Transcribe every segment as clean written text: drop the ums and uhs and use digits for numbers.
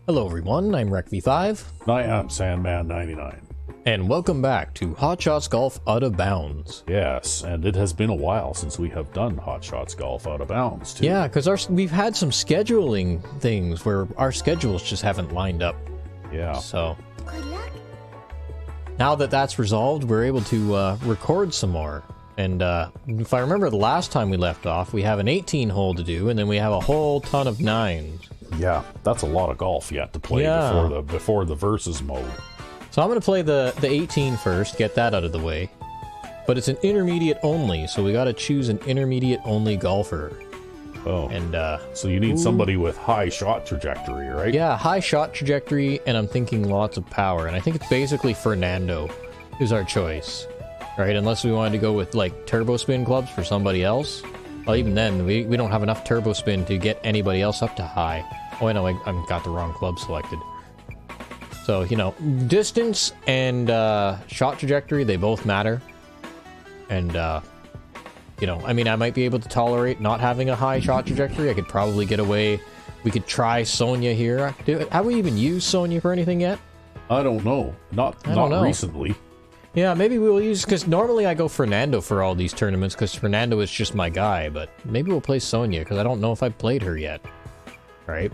Hello everyone, I'm RecV5, I am Sandman99. and welcome back to Hot Shots Golf Out of Bounds. Yes, and it has been a while since we have done Hot Shots Golf Out of Bounds, too. Yeah, because we've had some scheduling things where our schedules just haven't lined up. Yeah. So, Good luck. now that that's resolved, we're able to record some more. And if I remember the last time we left off, we have an 18 hole to do, and then we have a whole ton of 9s. Yeah, that's a lot of golf yet to play Yeah. before the versus mode. So I'm going to play the 18 first, get that out of the way. But it's an intermediate only, so we got to choose an intermediate only golfer. Oh, And so you need somebody with high shot trajectory, right? yeah, high shot trajectory, and I'm thinking lots of power. And I think it's basically Fernando is our choice, right? Unless we wanted to go with like turbo spin clubs for somebody else. Well, even then, we don't have enough turbo spin to get anybody else up to high. Oh, I know, I got the wrong club selected. So, you know, distance and shot trajectory, they both matter. And, you know, I mean, I might be able to tolerate not having a high shot trajectory. I could probably get away. We could try Sonya here. Have we even used Sonya for anything yet? I don't know. Not recently. Yeah, maybe we'll use, because normally I go Fernando for all these tournaments, because Fernando is just my guy, but maybe we'll play Sonya, because I don't know if I've played her yet. Right?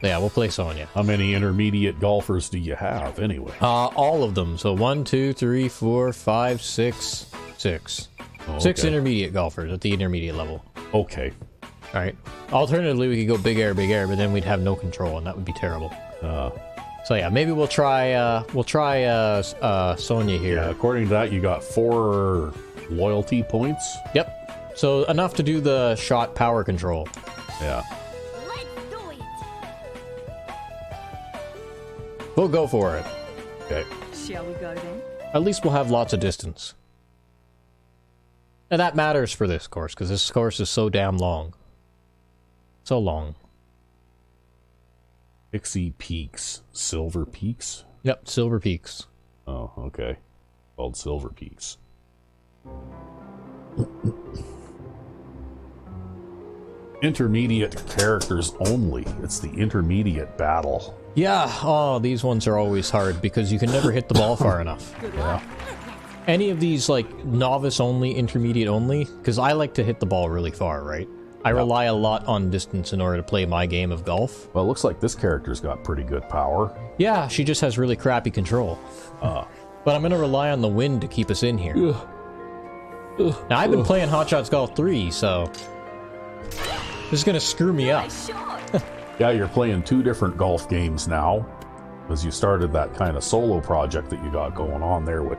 Yeah, we'll play Sonya. How many intermediate golfers do you have, anyway? All of them. So 1, 2, 3, 4, 5, 6, 6. Oh, 6 okay. intermediate golfers at the intermediate level. Okay. Alright. Alternatively, we could go big air, but then we'd have no control, and that would be terrible. So yeah, maybe we'll try Sonya here. Yeah, according to that, you got 4 loyalty points. Yep. So enough to do the shot power control. Yeah. Let's do it. We'll go for it. Okay. Shall we go then? At least we'll have lots of distance. And that matters for this course, because this course is so damn long. So long. Pixie Peaks. Silver Peaks? Yep, Silver Peaks. Oh, okay. Called Silver Peaks. Intermediate characters only. It's the intermediate battle. Yeah, oh, these ones are always hard, because you can never hit the ball far enough. Yeah. Any of these, like, novice only, intermediate only, because I like to hit the ball really far, right? I rely a lot on distance in order to play my game of golf. Well, it looks like this character's got pretty good power. Yeah, she just has really crappy control. But I'm going to rely on the wind to keep us in here. Now, I've been playing Hot Shots Golf 3, so this is going to screw me up. Nice shot. Yeah, you're playing 2 different golf games now, because you started that kind of solo project that you got going on there with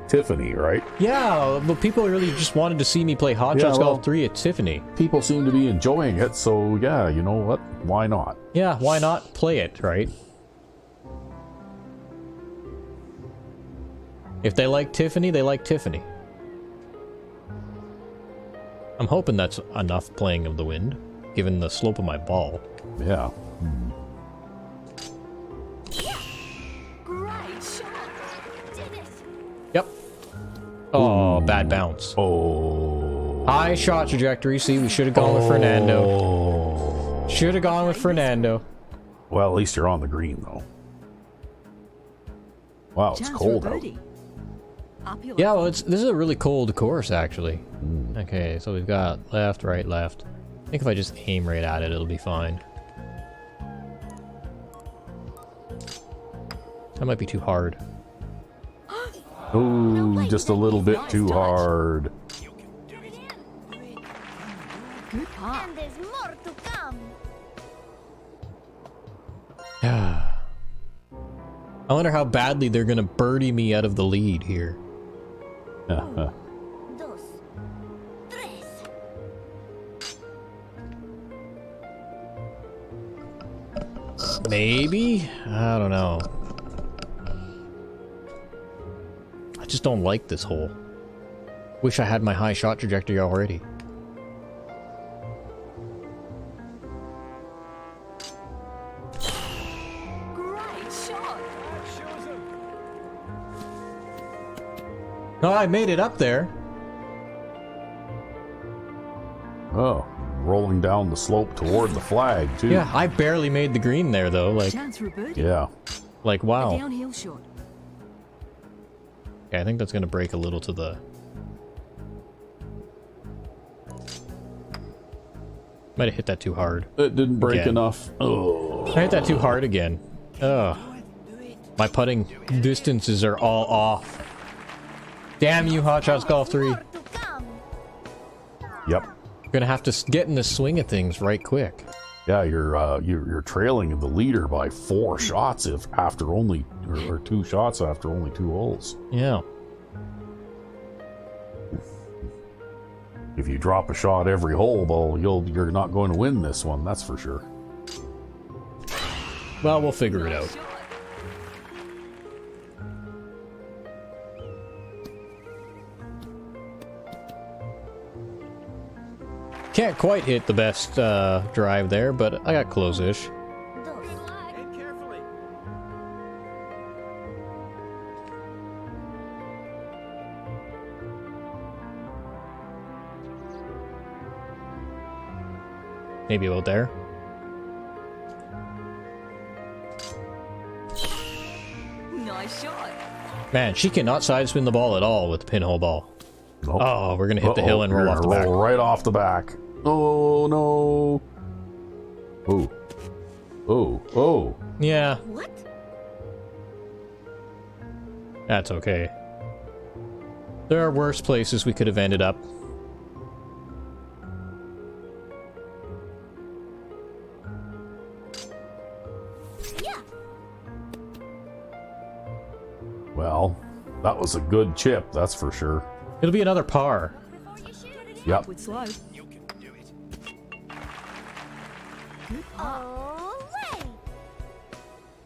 Tiffany, right? Yeah, but people really just wanted to see me play Hot Yeah, Shots well- Golf 3 at Tiffany. People seem to be enjoying it, so yeah, you know what? Why not? Yeah, why not play it, right? If they like Tiffany, they like Tiffany. I'm hoping that's enough playing of the wind, given the slope of my ball. Yeah. Great shot. Did it. Yep. Oh, bad bounce. Oh. High shot trajectory. See, we should have gone with Fernando. Oh. Should have gone with Fernando. Well, at least you're on the green, though. Wow, it's Chance cold for a out. birdie. Up your Yeah, well, this is a really cold course, actually. Okay, so we've got left, right, left. I think if I just aim right at it, it'll be fine. That might be too hard. Oh, just a little bit too hard. good putt. And there's more to come. I wonder how badly they're gonna birdie me out of the lead here. Dos. Tres. Maybe? I don't know. I just don't like this hole. Wish I had my high shot trajectory already. Great shot. No, I made it up there. Oh, rolling going down the slope toward the flag, too. Yeah, I barely made the green there, though. Chance for a birdie. Yeah. Like A wow. downhill shot. Yeah, I think that's gonna break a little to the... Might have hit that too hard. It didn't break Again. enough. Oh. I hit that too hard again. Ugh. My putting distances are all off. Damn you, Hot Shots Golf 3. More to come. Yep. Gonna have to get in the swing of things right quick. Yeah, you're trailing the leader by 4 shots if after only or 2 shots after only 2 holes. Yeah. If you drop a shot every hole, though, you're not going to win this one. That's for sure. Well, we'll figure it out. Shot. Can't quite hit the best drive there, but I got close-ish. Dos. Maybe about there. Nice shot. Man, she cannot side spin the ball at all with the pinhole ball. Nope. Oh, we're gonna hit the hill and You're roll off the gonna back. roll right off the back. Oh no! Oh, oh! Yeah, What? that's okay. There are worse places we could have ended up. Yeah. Well, that was a good chip, that's for sure. It'll be another par. Yep. With slow. Alright.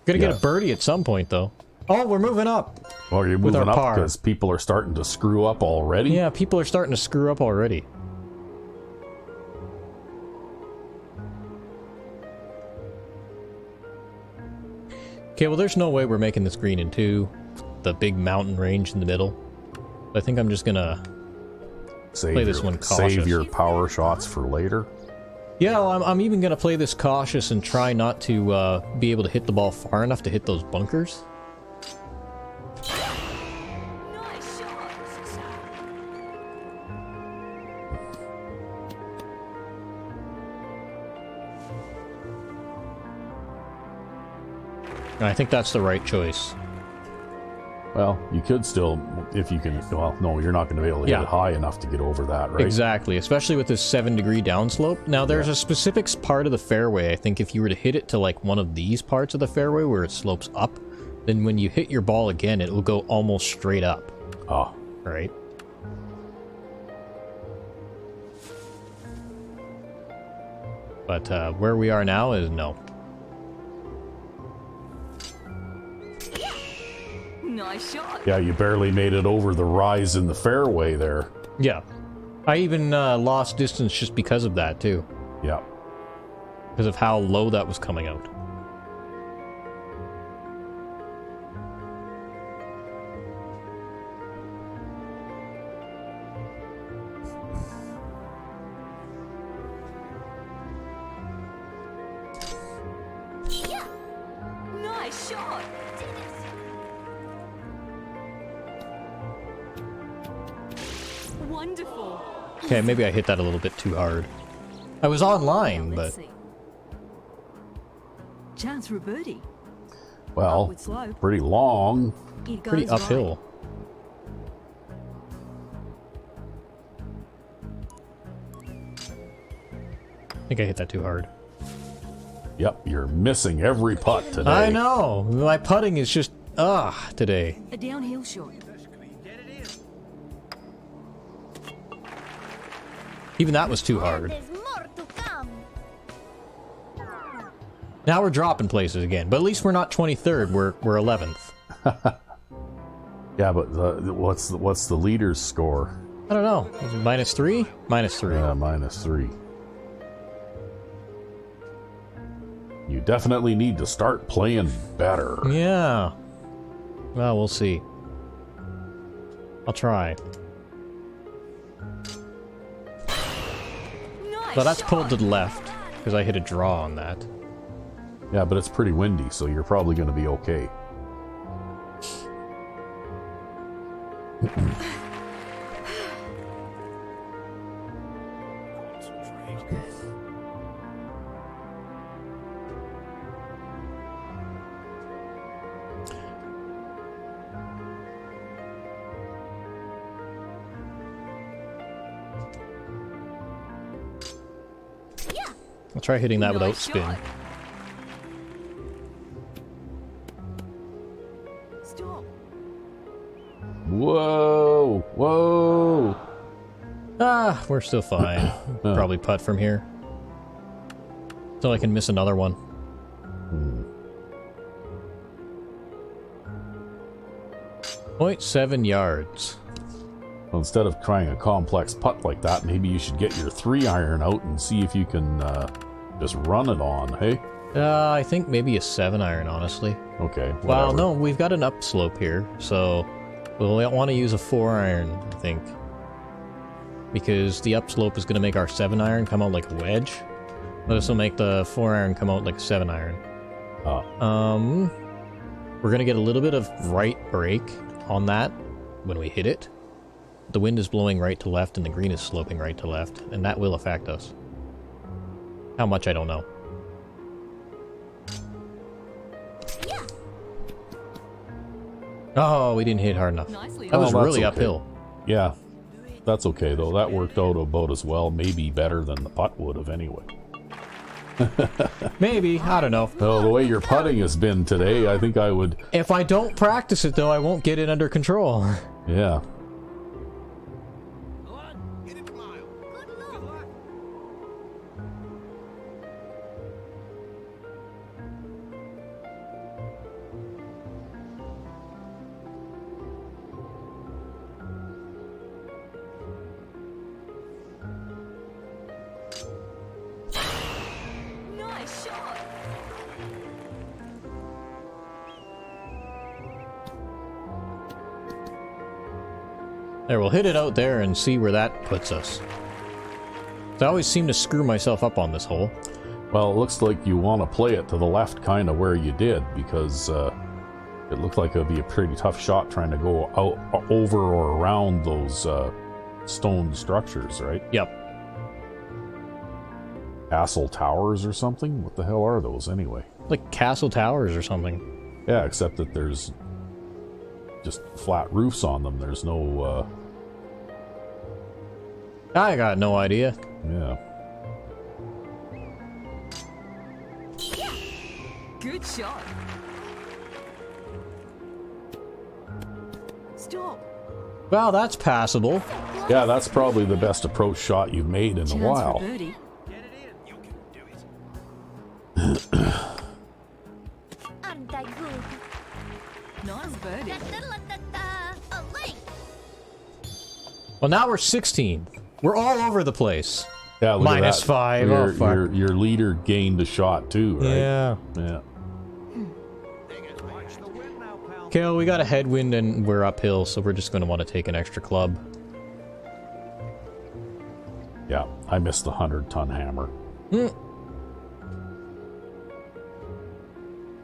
Gonna get Yeah. a birdie at some point, though. Oh, we're moving up. Well, you're With moving our up par. because people are starting to screw up already. Yeah, people are starting to screw up already. Okay, well, there's no way we're making this green in 2. The big mountain range in the middle. I think I'm just gonna... Save Play this your, one cautious. Save your power shots for later. Yeah, well, I'm even gonna play this cautious and try not to be able to hit the ball far enough to hit those bunkers. Nice shot. And I think that's the right choice. Well, you could still, if you can. Well, no, you're not going to be able to hit Yeah. it high enough to get over that, right? Exactly, especially with this 7-degree downslope. Now, there's a specific part of the fairway, I think if you were to hit it to like one of these parts of the fairway where it slopes up, then when you hit your ball again, it will go almost straight up, Ah, right? But where we are now is no. Nice shot. yeah, you barely made it over the rise in the fairway there. Yeah. I even lost distance just because of that, too. Yeah. Because of how low that was coming out. Yeah. Nice shot. Did it. Wonderful. Okay, maybe I hit that a little bit too hard. I was online, Now but... let's see. Chance for a birdie. Well, With slow. pretty long. It Pretty goes uphill. I think I hit that too hard. Yep, you're missing every putt today. I know! My putting is just... today. right. A downhill shot. Even that was too hard. There's more to come. Now we're dropping places again, but at least we're not 23rd, we're 11th. Yeah, but what's the leader's score? I don't know. Is it -3? -3. -3. You definitely need to start playing better. Yeah. Well, we'll see. I'll try. But that's pulled to the left, because I hit a draw on that. Yeah, but it's pretty windy, so you're probably going to be okay. I'll try hitting that without Nice spin. shot. Stop. Whoa! Whoa! Ah, we're still fine. Probably putt from here. So I can miss another one. 0.7 yards. Well, instead of trying a complex putt like that, maybe you should get your 3-iron out and see if you can just run it on, hey? I think maybe a 7-iron, honestly. Okay. Well, whatever. no, we've got an upslope here, so we'll want to use a 4-iron, I think. Because the upslope is going to make our 7-iron come out like a wedge. This will make the 4-iron come out like a 7-iron. We're going to get a little bit of right break on that when we hit it. The wind is blowing right to left and the green is sloping right to left, and that will affect us. How much, I don't know. Oh, we didn't hit hard enough. Nicely That was Oh, that's really okay. uphill. Yeah. That's okay, though. That worked out about as well, maybe better than the putt would have anyway. Maybe, I don't know. Oh, the way your putting has been today, I think I would... If I don't practice it, though, I won't get it under control. Yeah. Nice shot. There, we'll hit it out there and see where that puts us. So I always seem to screw myself up on this hole. Well, it looks like you want to play it to the left kind of where you did, because it looked like it would be a pretty tough shot trying to go out, over or around those stone structures, right? Yep. Castle towers or something? What the hell are those anyway? Like Castle Towers or something. Yeah, except that there's just flat roofs on them. There's no, I got no idea. yeah. Good shot. Stop. Well, that's passable. Yeah, that's probably the best approach shot you've made in a Chance while. for birdie. Aren't I good? Nice birdie. Da-da-da-da-da. Away. Well, now we're 16th. We're all over the place. Yeah, look at Minus that. 5. Your, Oh, fuck. your leader gained a shot too, right? Yeah. Yeah. Okay, well, we got a headwind and we're uphill, so we're just going to want to take an extra club. Yeah, I missed the 100-ton hammer. Did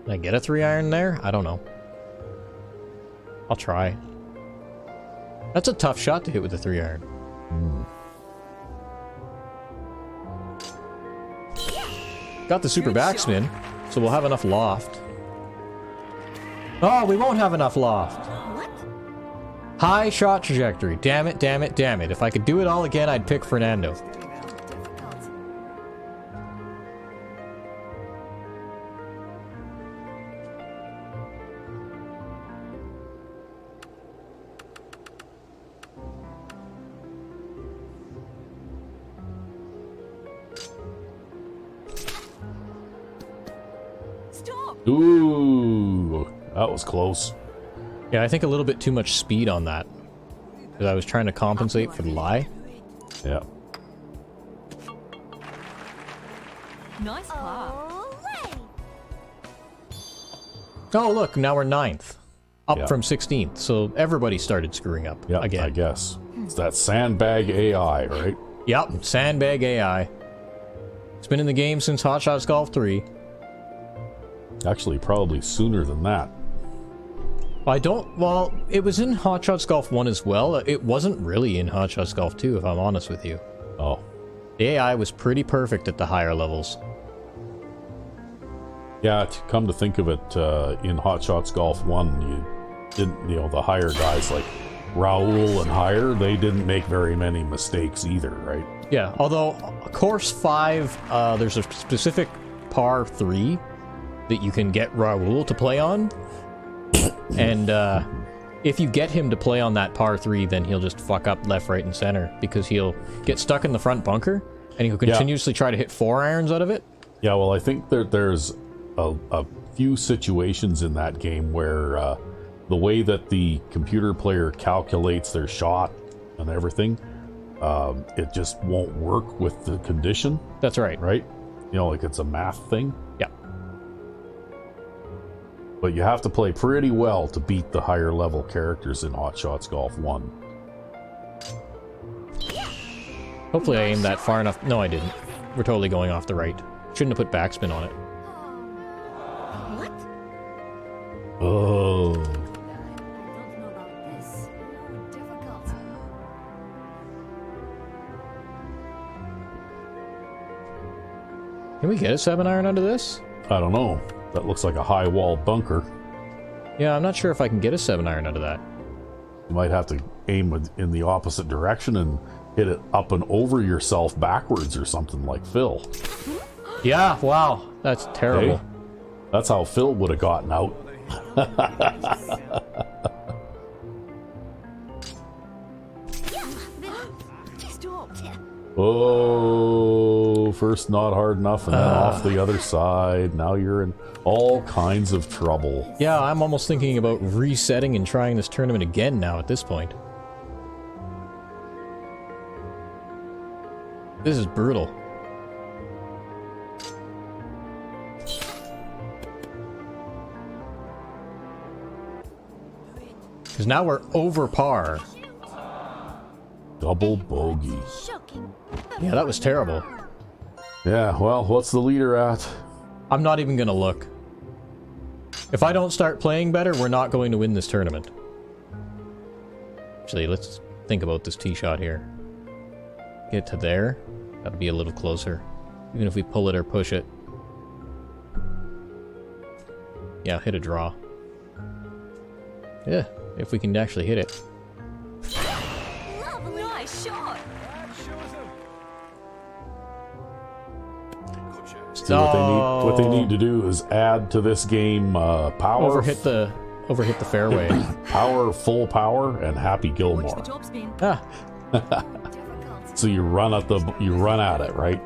I get a 3-iron there? I don't know. I'll try. That's a tough shot to hit with a 3-iron. Got the super Good shot. backspin, so we'll have enough loft. Oh, we won't have enough loft. What? High shot trajectory. Damn it, damn it, damn it. If I could do it all again, I'd pick Fernando. Difficult. Stop. Ooh, that was close. Yeah, I think a little bit too much speed on that. Because I was trying to compensate for the lie. Yeah. Nice par. Away. Oh, look, now we're 9th. Up Yeah. from 16th, so everybody started screwing up Yeah, again. I guess. It's that sandbag AI, right? Yep, sandbag AI. It's been in the game since Hot Shots Golf 3. Actually, probably sooner than that. Well, it was in Hot Shots Golf 1 as well. It wasn't really in Hot Shots Golf 2, if I'm honest with you. Oh. The AI was pretty perfect at the higher levels. Yeah, to come to think of it, in Hot Shots Golf 1, you didn't, the higher guys like Raul and higher, they didn't make very many mistakes either, right? Yeah, although course 5, there's a specific par 3 that you can get Raul to play on. And if you get him to play on that par 3, then he'll just fuck up left, right, and center because he'll get stuck in the front bunker and he'll continuously try to hit 4-irons out of it. Yeah, well, I think there's a few situations in that game where the way that the computer player calculates their shot and everything, it just won't work with the condition. That's right. Right? Like it's a math thing. Yeah. But you have to play pretty well to beat the higher level characters in Hot Shots Golf 1. Hopefully I aimed that far enough. No, I didn't. We're totally going off the right. Shouldn't have put backspin on it. What? Oh. I don't know about this. Oh, difficult. Can we get a 7-iron under this? I don't know. That looks like a high wall bunker. Yeah, I'm not sure if I can get a 7-iron under that. You might have to aim in the opposite direction and hit it up and over yourself backwards or something like Phil. Yeah, wow. That's terrible. Hey, that's how Phil would have gotten out. Stop. Oh, first not hard enough and then off the other side. Now you're in all kinds of trouble. Yeah, I'm almost thinking about resetting and trying this tournament again now at this point. This is brutal. Because now we're over par. Double bogey. Shocking. Yeah, that was terrible. Yeah, well, what's the leader at? I'm not even gonna look. If I don't start playing better, we're not going to win this tournament. Actually, let's think about this tee shot here. Get to there. Gotta be a little closer. Even if we pull it or push it. Yeah, hit a draw. Yeah, if we can actually hit it. Nice shot. See, what they need to do is add to this game power, Overhit the fairway. power, full power, and Happy Watch Gilmore. the topspin. Ah, Difficult. So you run at it, right?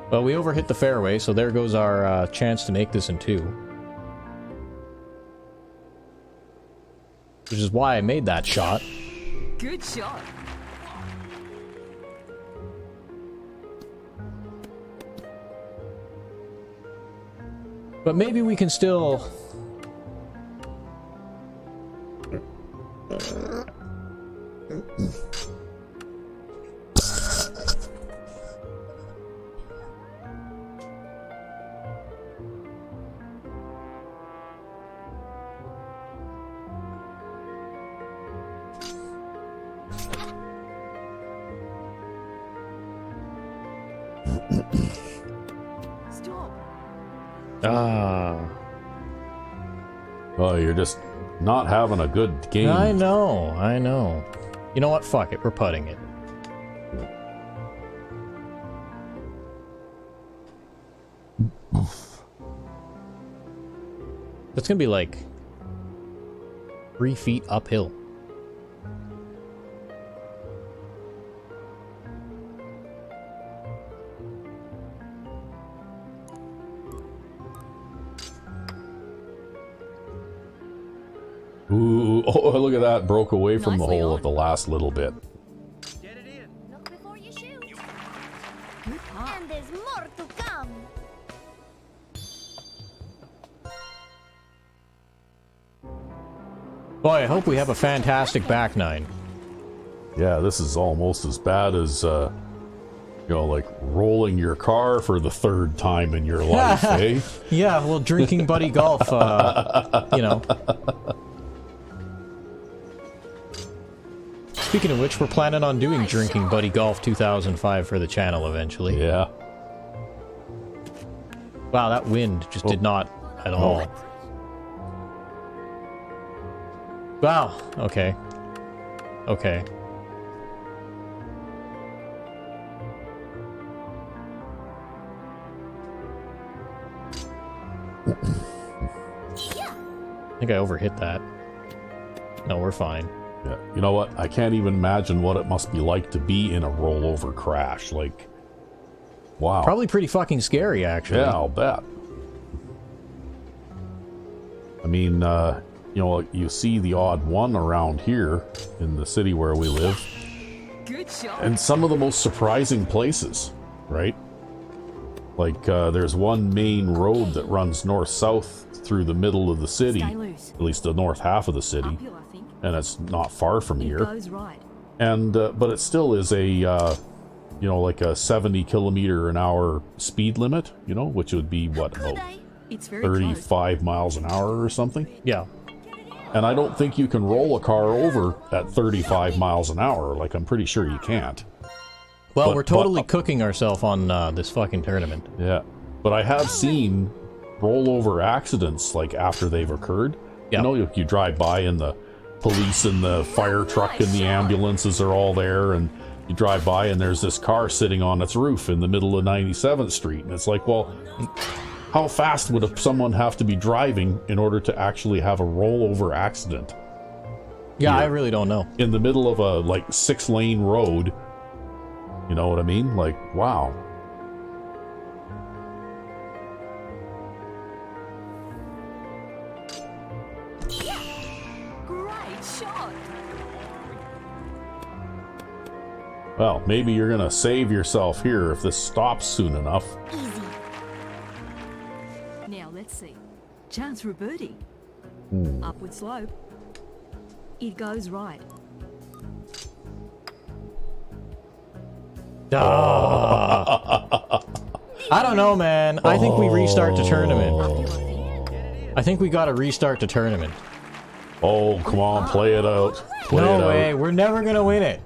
well, we overhit the fairway, so there goes our chance to make this in 2. Which is why I made that shot. Good shot. But maybe we can still... Stop. Ah... Oh, you're just not having a good game. I know. You know what? Fuck it. We're putting it. That's gonna be like 3 feet uphill. Ooh, oh, look at that. Broke away from the Nicely hole on. at the last little bit. Look before you shoot. Good putt. And there's more to come. Boy, I hope we have a fantastic back nine. Yeah, this is almost as bad as, you know, like rolling your car for the 3rd time in your life, eh? Yeah, well, drinking buddy golf, you know. Speaking of which, we're planning on doing Drinking Buddy Golf 2005 for the channel eventually. Yeah. Wow, that wind just did not at all. Wow, okay. Okay. I think I overhit that. No, we're fine. Yeah. You know what? I can't even imagine what it must be like to be in a rollover crash. Like, wow. Probably pretty fucking scary, actually. Yeah, I'll bet. I mean, you know, you see the odd one around here in the city where we live, Good shot. and some of the most surprising places, right? Like, there's one main road that runs north-south through the middle of the city, Stay loose. at least the north half of the city, Uphill, I think. and it's not far from It here. goes right. And but it still is a you know, like a 70 kilometer an hour speed limit, you know, which would be what, about It's very close. 35 miles an hour or something. Yeah. And I don't think you can roll a car over at 35 miles an hour. Like, I'm pretty sure you can't. Well, But- we're totally cooking ourselves on this fucking tournament. Yeah, but I have seen rollover accidents like after they've occurred. Yeah. You know, you drive by and the police and the fire truck and the ambulances are all there, and you drive by and there's this car sitting on its roof in the middle of 97th Street, and it's like, well, how fast would someone have to be driving in order to actually have a rollover accident Yeah, Yeah. I really don't know. in the middle of a like 6-lane road? You know what I mean? Like, wow. Great shot. Well, maybe you're gonna save yourself here if this stops soon enough. Easy. Now let's see. Chance for a birdie. Upward slope. It goes right. I don't know, man. I think we restart the tournament. I think we gotta restart the tournament. Oh, come on, play it out. Play it No out. way, we're never gonna win it.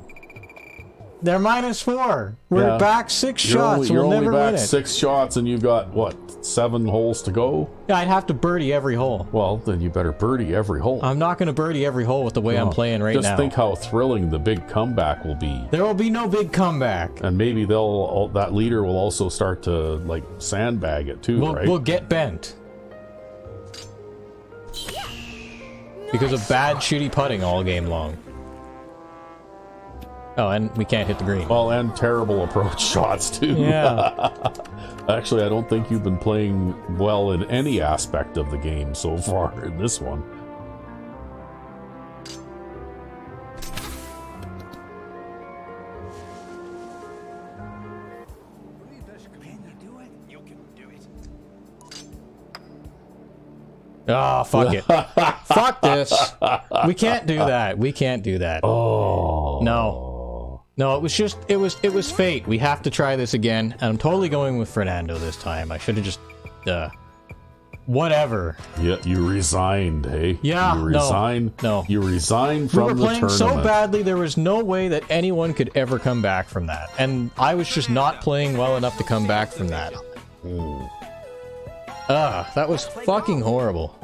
They're -4. We're Yeah. back 6 You're shots. only, you're we'll only never win back it. 6 shots and you've got, what, 7 holes to go? Yeah, I'd have to birdie every hole. Well, then you better birdie every hole. I'm not gonna birdie every hole with the way I'm playing right Just now. think how thrilling the big comeback will be. There will be no big comeback. And maybe that leader will also start to, like, sandbag it too, right? We'll get bent. Because of bad, shitty putting all game long. Oh, and we can't hit the green. Well, and terrible approach shots too. Yeah. Actually, I don't think you've been playing well in any aspect of the game so far in this one. Oh, fuck it. Fuck this. We can't do that. We can't do that. Oh. No. No, it was fate. We have to try this again. And I'm totally going with Fernando this time. I should have just, whatever. Yeah, you resigned, hey? Yeah, You no, resigned? no. You resigned We from were the playing tournament. so badly, there was no way that anyone could ever come back from that. And I was just not playing well enough to come back from that. That was fucking horrible.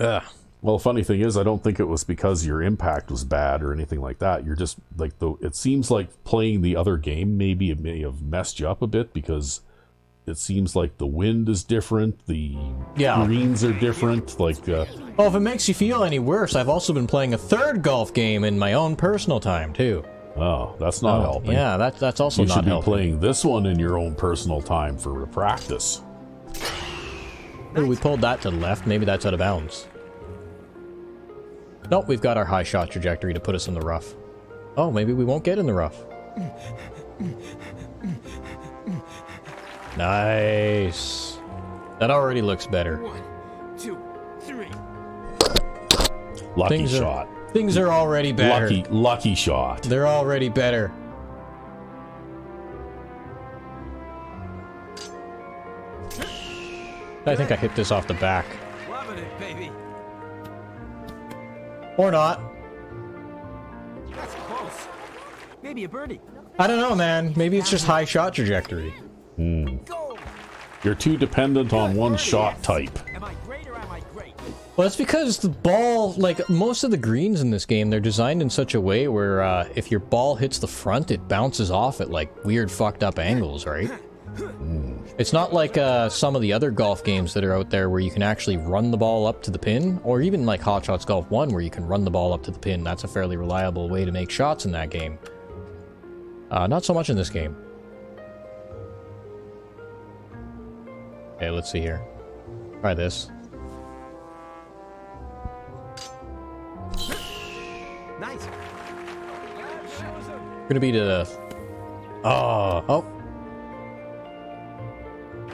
Ugh. Well, the funny thing is, I don't think it was because your impact was bad or anything like that. You're just, like, it seems like playing the other game maybe it may have messed you up a bit because it seems like the wind is different, the Yeah. greens are different, like, Well, if it makes you feel any worse, I've also been playing a third golf game in my own personal time, too. oh, that's not helping. Yeah, that's also You not should be helping. playing this one in your own personal time for practice. Ooh, we pulled that to the left. Maybe that's out of bounds. Nope, we've got our high shot trajectory to put us in the rough. Oh, maybe we won't get in the rough. Nice. That already looks better. 1, 2, 3. Lucky Things are- shot. Things are already better. Lucky shot. They're already better. I think I hit this off the back. Loving it, baby. Or not. That's close. Maybe a birdie. I don't know, man. Maybe it's just high shot trajectory. Go. You're too dependent on one shot type. Am I great or am I great? Well, that's because the ball, like most of the greens in this game, they're designed in such a way where if your ball hits the front, it bounces off at like weird fucked up angles, right? It's not like some of the other golf games that are out there where you can actually run the ball up to the pin, or even like Hot Shots Golf 1 where you can run the ball up to the pin. That's a fairly reliable way to make shots in that game. Not so much in this game. Okay, let's see here. Try this. Nice. Gonna be the... Oh.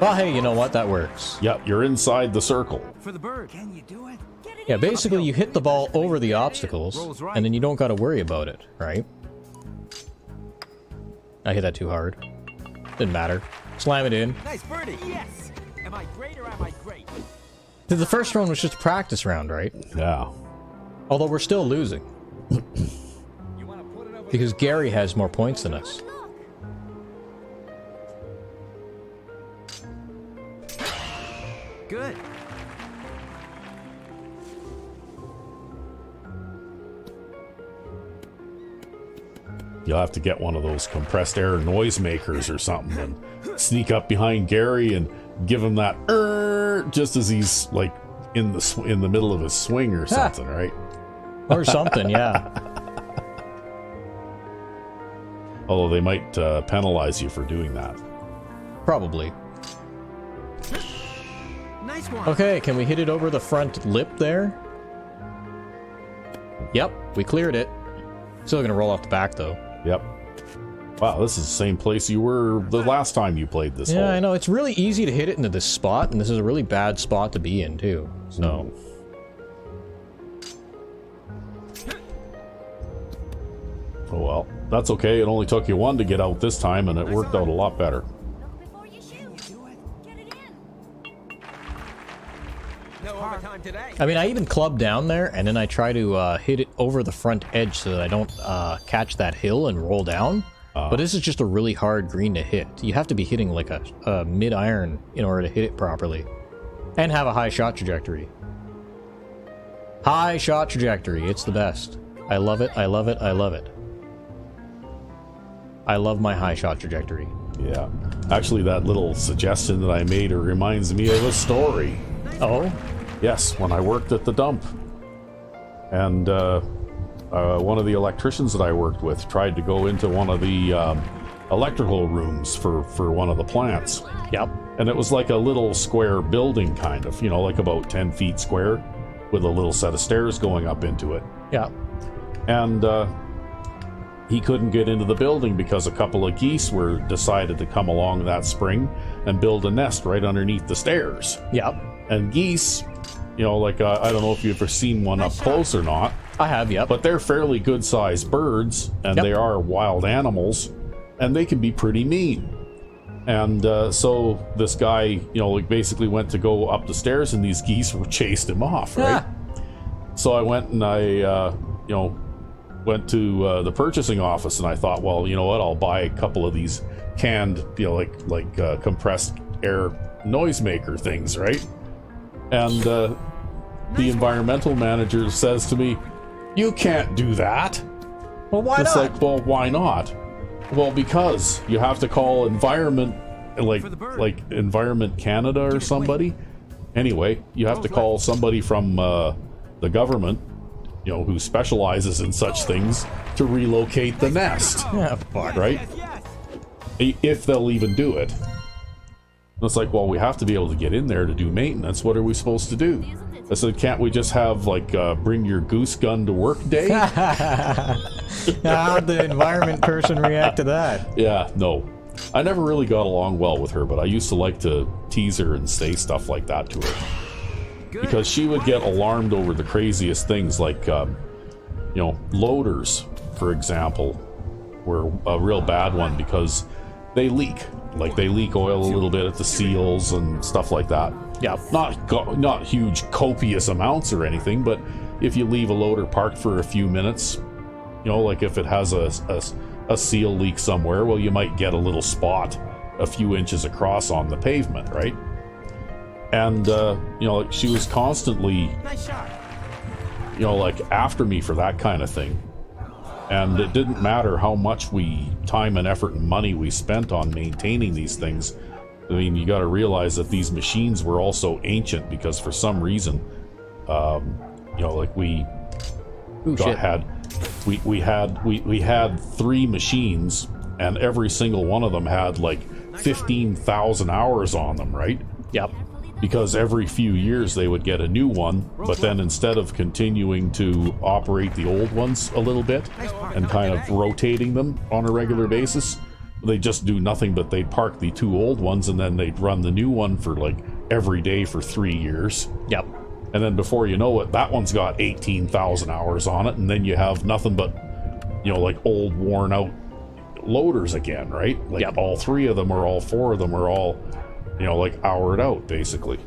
Well, hey, you know what? That works. Yep, you're inside the circle. For the bird. Can you do it? Yeah, basically you hit the ball over the obstacles, and then you don't gotta worry about it, right? I hit that too hard. Didn't matter. Slam it in. Nice birdie. Yes. Am I great or am I great? The first round was just a practice round, right? Yeah. Although we're still losing. Because Gary has more points than us. Good. You'll have to get one of those compressed air noisemakers or something and sneak up behind Gary and give him that just as he's like in the middle of his swing or something, right? Or something, yeah. Although they might penalize you for doing that. Probably. Nice one. Okay, can we hit it over the front lip there? Yep, we cleared it. Still gonna roll off the back though. Yep. Wow, this is the same place you were the last time you played this hole. Yeah, I know. It's really easy to hit it into this spot, and this is a really bad spot to be in too. So... Oh well, that's okay. It only took you one to get out this time, and it worked out a lot better. Look before you shoot. Get it in. No overtime today. I mean, I even club down there, and then I try to hit it over the front edge so that I don't catch that hill and roll down. But this is just a really hard green to hit. You have to be hitting like a mid-iron in order to hit it properly. And have a high shot trajectory. High shot trajectory. It's the best. I love it, I love it, I love it. I love my high shot trajectory. Yeah. Actually, that little suggestion that I made reminds me of a story. Oh? Yes, when I worked at the dump. And one of the electricians that I worked with tried to go into one of the electrical rooms for one of the plants. Yep. And it was like a little square building, kind of, like about 10 feet square, with a little set of stairs going up into it. Yeah. And he couldn't get into the building because a couple of geese decided to come along that spring and build a nest right underneath the stairs. Yep. And geese, I don't know if you've ever seen one up close or not. I have, yep. But they're fairly good-sized birds, and Yep. they are wild animals, and they can be pretty mean. And so this guy, basically went to go up the stairs, and these geese chased him off, right? So I went and I, went to the purchasing office, and I thought, well, you know what? I'll buy a couple of these canned, compressed air noisemaker things, right? And the environmental manager says to me, "You can't do that." Well, why It's not? like, well, why not? Well, because you have to call Environment, Environment Canada or somebody. Anyway, you have to call somebody from the government, who specializes in such things, to relocate the nest, Yeah, fuck. right? Yes. If they'll even do it. And it's like, well, we have to be able to get in there to do maintenance. What are we supposed to do? I said, can't we just have, bring your goose gun to work day? How'd the environment person react to that? Yeah, no. I never really got along well with her, but I used to like to tease her and say stuff like that to her. Good. Because she would get alarmed over the craziest things, like, loaders, for example, were a real bad one because they leak. Like, they leak oil a little bit at the seals and stuff like that. Yeah. Not huge copious amounts or anything, but if you leave a loader parked for a few minutes, like if it has a seal leak somewhere, well, you might get a little spot a few inches across on the pavement, right? And she was constantly Nice shot. after me for that kind of thing. And it didn't matter how much time and effort and money we spent on maintaining these things. I mean, you got to realize that these machines were also ancient because for some reason, we had 3 machines, and every single one of them had like 15,000 hours on them, right? Yep. Because every few years they would get a new one, but then instead of continuing to operate the old ones a little bit and kind of rotating them on a regular basis, they just do nothing but they'd park the 2 old ones and then they'd run the new one for like every day for 3 years. Yep. And then before you know it, that one's got 18,000 hours on it, and then you have nothing but, like old worn out loaders again, right? Like Yep. all 3 of them or all 4 of them are all houred out, basically.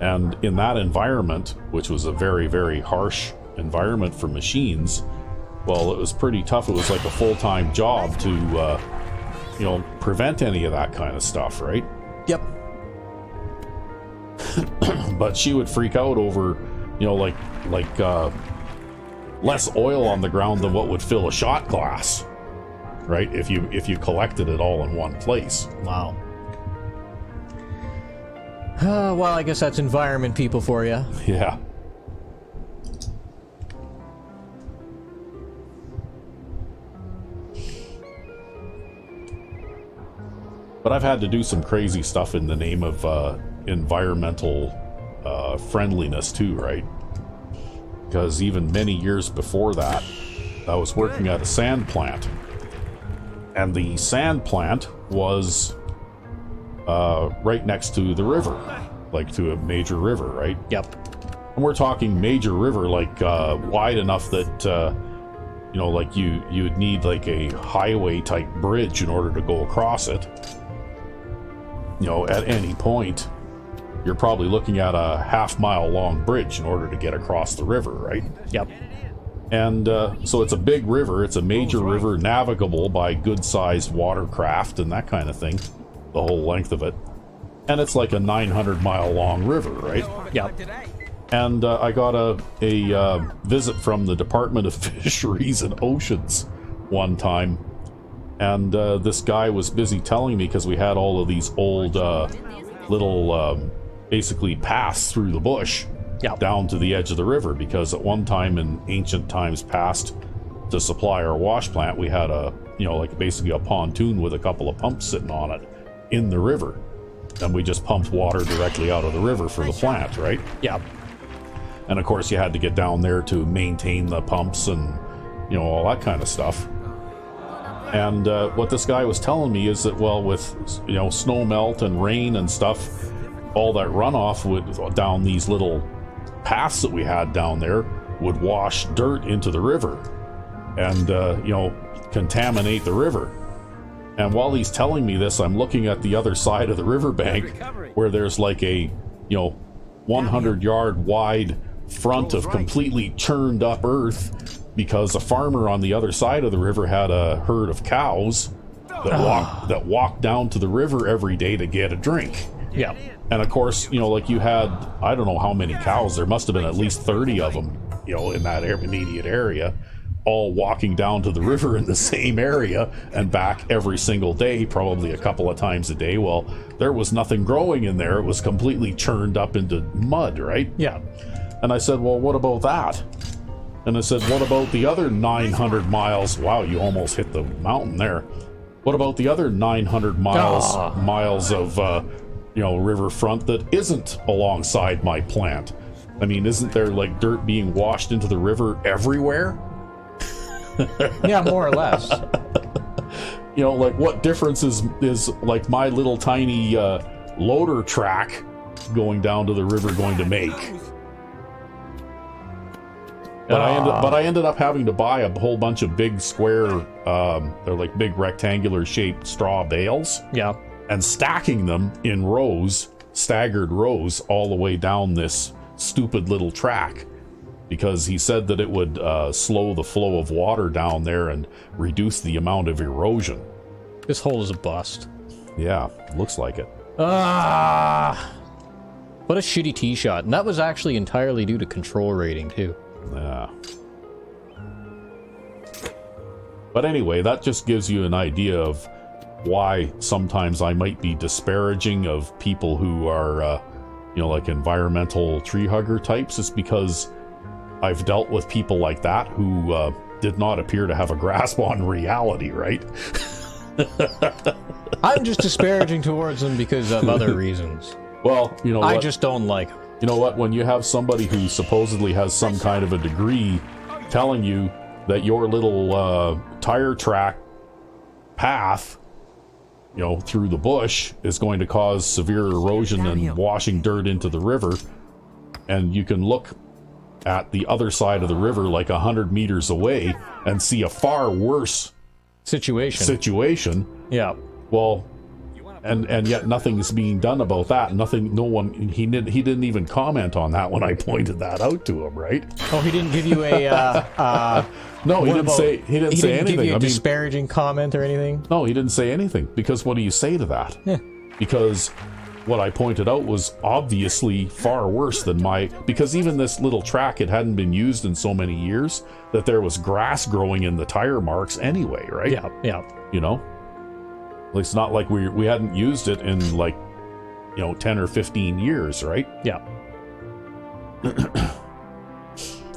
And in that environment, which was a very, very harsh environment for machines, well, it was pretty tough. It was like a full-time job to, prevent any of that kind of stuff, right? Yep. But she would freak out over, less oil on the ground than what would fill a shot glass, right? If you collected it all in one place. Wow. Well, I guess that's environment people for you. Yeah. But I've had to do some crazy stuff in the name of environmental friendliness too, right? Because even many years before that, I was working at a sand plant. And the sand plant was right next to the river, like to a major river, right? Yep. And we're talking major river, like wide enough that like you'd need like a highway type bridge in order to go across it. At any point, you're probably looking at a half-mile long bridge in order to get across the river, right? Yep. And so it's a big river. It's a major river, navigable by good-sized watercraft and that kind of thing, the whole length of it. And it's like a 900-mile long river, right? Yep. And I got a visit from the Department of Fisheries and Oceans one time. And this guy was busy telling me, because we had all of these old little basically paths through the bush down to the edge of the river, because at one time in ancient times past, to supply our wash plant, we had basically a pontoon with a couple of pumps sitting on it in the river, and we just pumped water directly out of the river for the plant, right? Yep. And of course you had to get down there to maintain the pumps and all that kind of stuff. And what this guy was telling me is that, well, with snow melt and rain and stuff, all that runoff would down these little paths that we had down there would wash dirt into the river and contaminate the river. And while he's telling me this, I'm looking at the other side of the riverbank where there's like a 100-yard wide front of completely churned up earth, because a farmer on the other side of the river had a herd of cows that walked down to the river every day to get a drink. Yeah. And of course, like you had, I don't know how many cows, there must have been at least 30 of them, in that immediate area, all walking down to the river in the same area and back every single day, probably a couple of times a day. Well, there was nothing growing in there. It was completely churned up into mud, right? Yeah. And I said, well, what about that? And I said, what about the other 900 miles? Wow, you almost hit the mountain there. What about the other 900 miles of riverfront that isn't alongside my plant? I mean, isn't there like dirt being washed into the river everywhere? Yeah, more or less. Like what difference is like my little tiny loader track going down to the river going to make? But I ended up having to buy a whole bunch of big square, they're like big rectangular shaped straw bales, Yeah. and stacking them in rows, staggered rows, all the way down this stupid little track, because he said that it would slow the flow of water down there and reduce the amount of erosion. This hole is a bust. Yeah, looks like it. Ah! What a shitty tee shot. And that was actually entirely due to control rating, too. Yeah. But anyway, that just gives you an idea of why sometimes I might be disparaging of people who are, like environmental tree hugger types. It's because I've dealt with people like that who did not appear to have a grasp on reality, right? I'm just disparaging towards them because of other reasons. Well, you know what? I just don't like them. You know what? When you have somebody who supposedly has some kind of a degree telling you that your little tire track path, through the bush is going to cause severe erosion and washing dirt into the river, and you can look at the other side of the river like 100 meters away and see a far worse situation. Yeah. Well, and yet nothing's being done about that. He didn't even comment on that when I pointed that out to him, right? Oh, he didn't give you a no, he didn't say anything. Give you a disparaging comment or anything? No, he didn't say anything, because what do you say to that? Yeah. Because what I pointed out was obviously far worse than because even this little track, it hadn't been used in so many years that there was grass growing in the tire marks anyway, right? Yeah. It's not like we hadn't used it in 10 or 15 years, right? Yeah.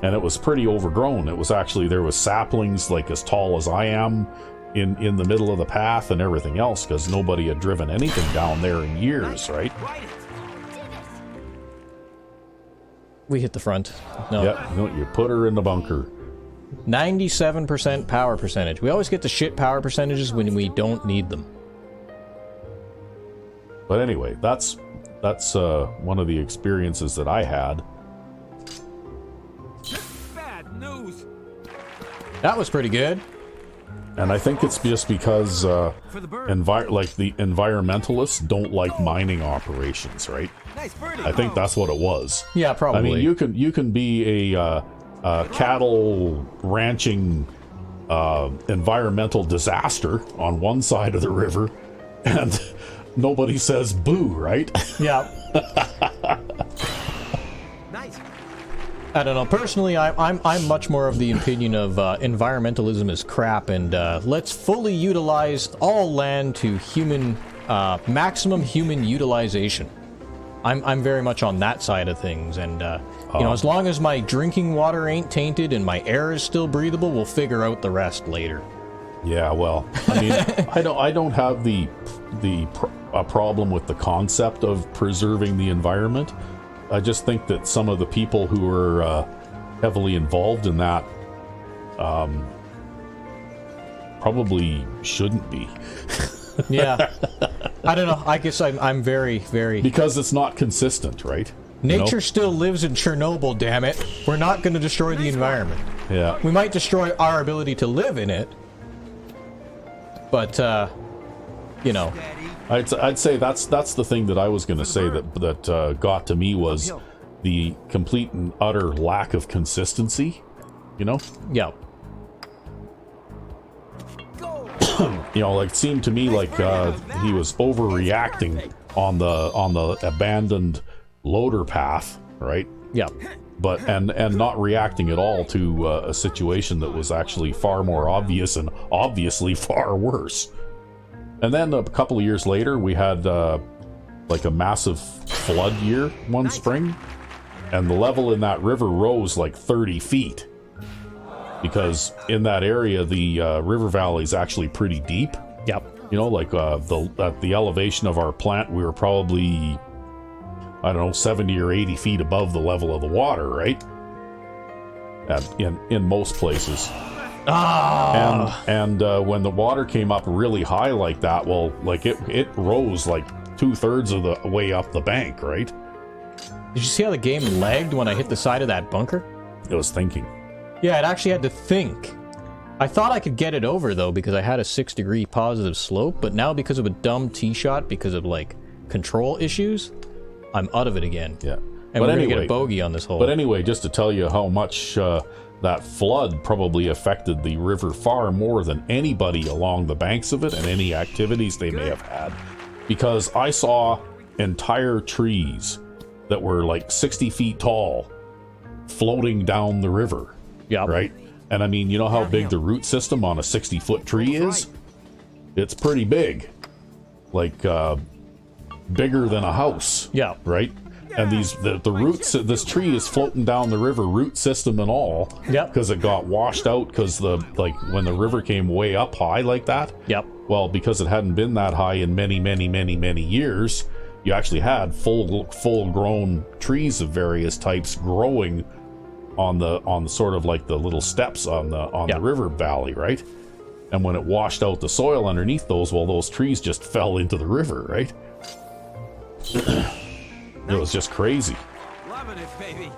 And it was pretty overgrown. It was actually, there was saplings like as tall as I am in the middle of the path and everything else, because nobody had driven anything down there in years, right? We hit the front. No. Yeah, you put her in the bunker. 97% power percentage. We always get the shit power percentages when we don't need them. But anyway, that's one of the experiences that I had. Bad news. That was pretty good. And I think it's just because For the bird. the environmentalists don't like mining operations, right? Nice birdie. I think that's what it was. Yeah, probably. I mean, you can be a cattle ranching environmental disaster on one side of the river, and nobody says boo, right? Yeah. Nice. I don't know. Personally, I'm much more of the opinion of environmentalism is crap, and let's fully utilize all land to maximum human utilization. I'm very much on that side of things, and as long as my drinking water ain't tainted and my air is still breathable, we'll figure out the rest later. Yeah, well, I mean, I don't have a problem with the concept of preserving the environment. I just think that some of the people who are heavily involved in that probably shouldn't be. Yeah. I don't know. I guess I'm very, very... Because it's not consistent, right? Nature still lives in Chernobyl, damn it. We're not going to destroy the environment. Yeah. We might destroy our ability to live in it, but, I'd say that's the thing that I was going to say that got to me was the complete and utter lack of consistency, Yeah. It seemed to me like he was overreacting on the abandoned loader path, right? Yeah. But and not reacting at all to a situation that was actually far more obvious and obviously far worse. And then a couple of years later, we had a massive flood year one spring, and the level in that river rose like 30 feet. Because in that area, the river valley is actually pretty deep. Yep. At the elevation of our plant, we were probably, 70 or 80 feet above the level of the water, right? In most places. And when the water came up really high like that, it rose like 2/3 of the way up the bank, right? Did you see how the game lagged when I hit the side of that bunker? It was thinking. Yeah, it actually had to think. I thought I could get it over, though, because I had a 6-degree positive slope, but now because of a dumb tee shot, because of, like, control issues, I'm out of it again. Yeah. And we're going to get a bogey on this hole. But anyway, just to tell you how much that flood probably affected the river far more than anybody along the banks of it and any activities they may have had. Because I saw entire trees that were like 60 feet tall floating down the river. Yeah. Right? And I mean, you know how big the root system on a 60-foot tree is? It's pretty big. Like, bigger than a house. Yeah. Right? And the roots, this tree is floating down the river, root system and all. Yep. Because it got washed out because when the river came way up high like that. Yep. Well, because it hadn't been that high in many, many, many, many years, you actually had full-grown trees of various types growing on the sort of like the little steps on the river valley, right? And when it washed out the soil underneath those, well, those trees just fell into the river, right? It was just crazy. Loving it, baby.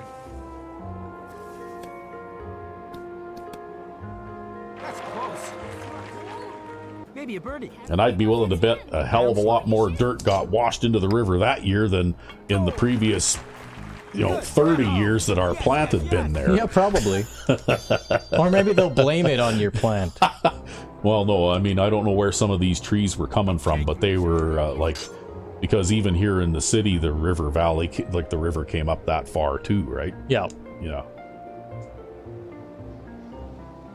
That's close. Maybe a birdie. And I'd be willing to bet a hell of a lot more dirt got washed into the river that year than in the previous, 30 years that our plant had been there. Yeah, probably. Or maybe they'll blame it on your plant. Well, no, I mean, I don't know where some of these trees were coming from, but they were because even here in the city, the river valley, like the river came up that far too, right? Yeah. Yeah.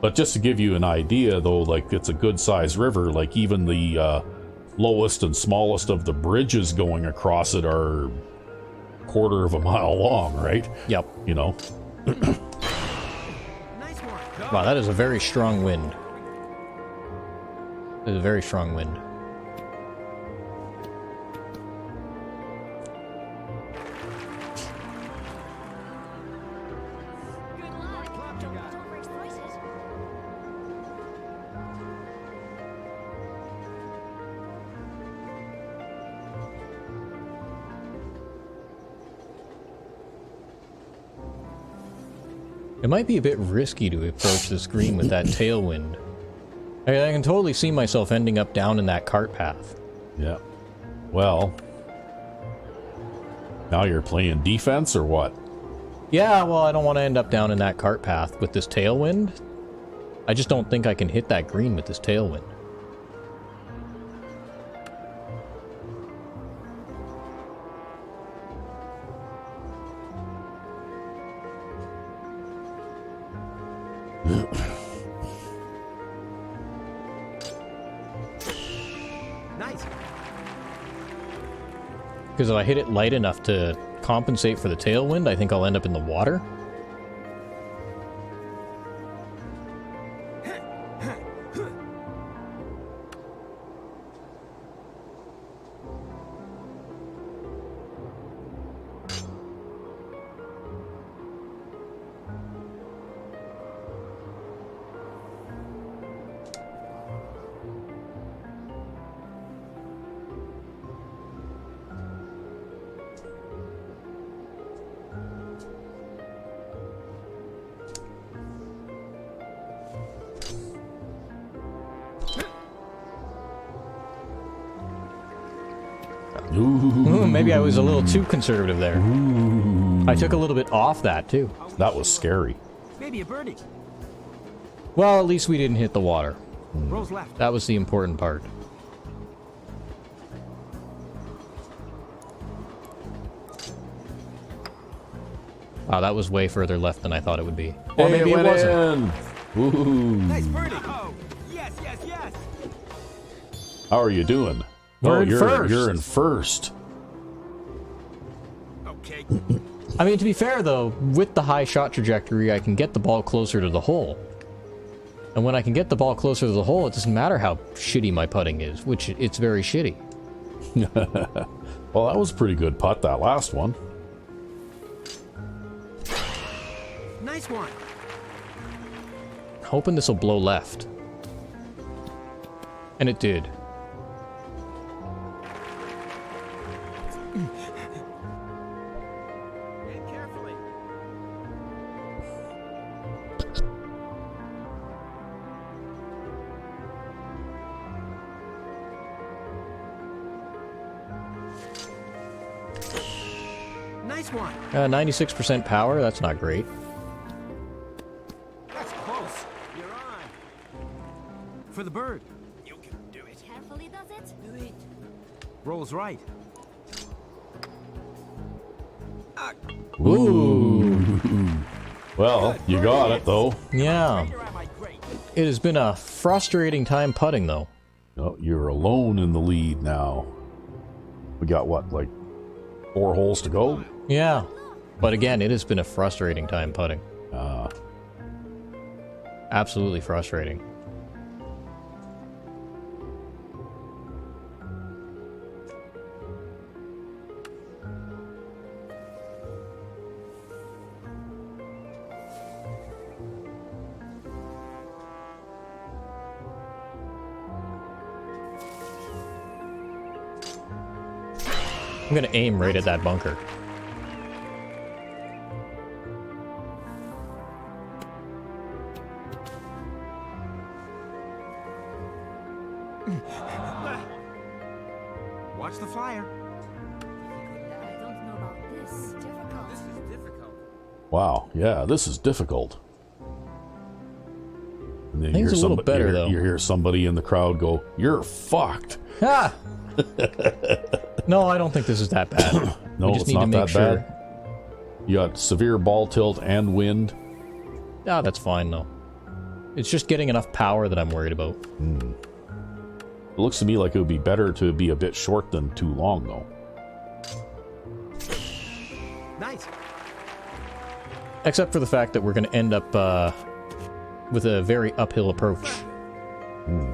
But just to give you an idea, though, like it's a good-sized river. Like even the lowest and smallest of the bridges going across it are quarter of a mile long, right? Yep. Nice one. Wow, that is a very strong wind. It is a very strong wind. Good luck. Don't get overexcited. It might be a bit risky to approach this green with that tailwind. I can totally see myself ending up down in that cart path. Yeah. Well, now you're playing defense or what? Yeah, well, I don't want to end up down in that cart path with this tailwind. I just don't think I can hit that green with this tailwind. Nice. Because if I hit it light enough to compensate for the tailwind, I think I'll end up in the water. Ooh, maybe I was a little too conservative there. I took a little bit off that, too. That was scary. Maybe a birdie. Well, at least we didn't hit the water. Rolls left. That was the important part. Wow, that was way further left than I thought it would be. Or maybe it went wasn't. in. Ooh. Nice birdie. Oh, yes, yes, yes. How are you doing? We're in first. You're in first. Okay. I mean, to be fair, though, with the high shot trajectory, I can get the ball closer to the hole. And when I can get the ball closer to the hole, it doesn't matter how shitty my putting is, which it's very shitty. Well, that was a pretty good putt, that last one. Nice one. Hoping this will blow left. And it did. And carefully. Nice one. 96% power, that's not great. That's close. You're on. For the bird. You can do it. Carefully does it. Do it. Rolls right. Ooh. Well, you got it though. Yeah. You're at my grate. It has been a frustrating time putting, though. No, you're alone in the lead now. We got what, like 4 holes to go? Yeah. But again, it has been a frustrating time putting. Absolutely frustrating. I'm gonna aim right at that bunker. Watch the flyer. I don't know about this. Difficult. This is difficult. Wow, yeah, this is difficult. And then I think it's a little better, though. You hear somebody in the crowd go, "You're fucked." Ah! No, I don't think this is that bad. No, we just it's need not to make that sure. bad. You got severe ball tilt and wind. Ah, that's fine, though. It's just getting enough power that I'm worried about. It looks to me like it would be better to be a bit short than too long, though. Nice. Except for the fact that we're going to end up with a very uphill approach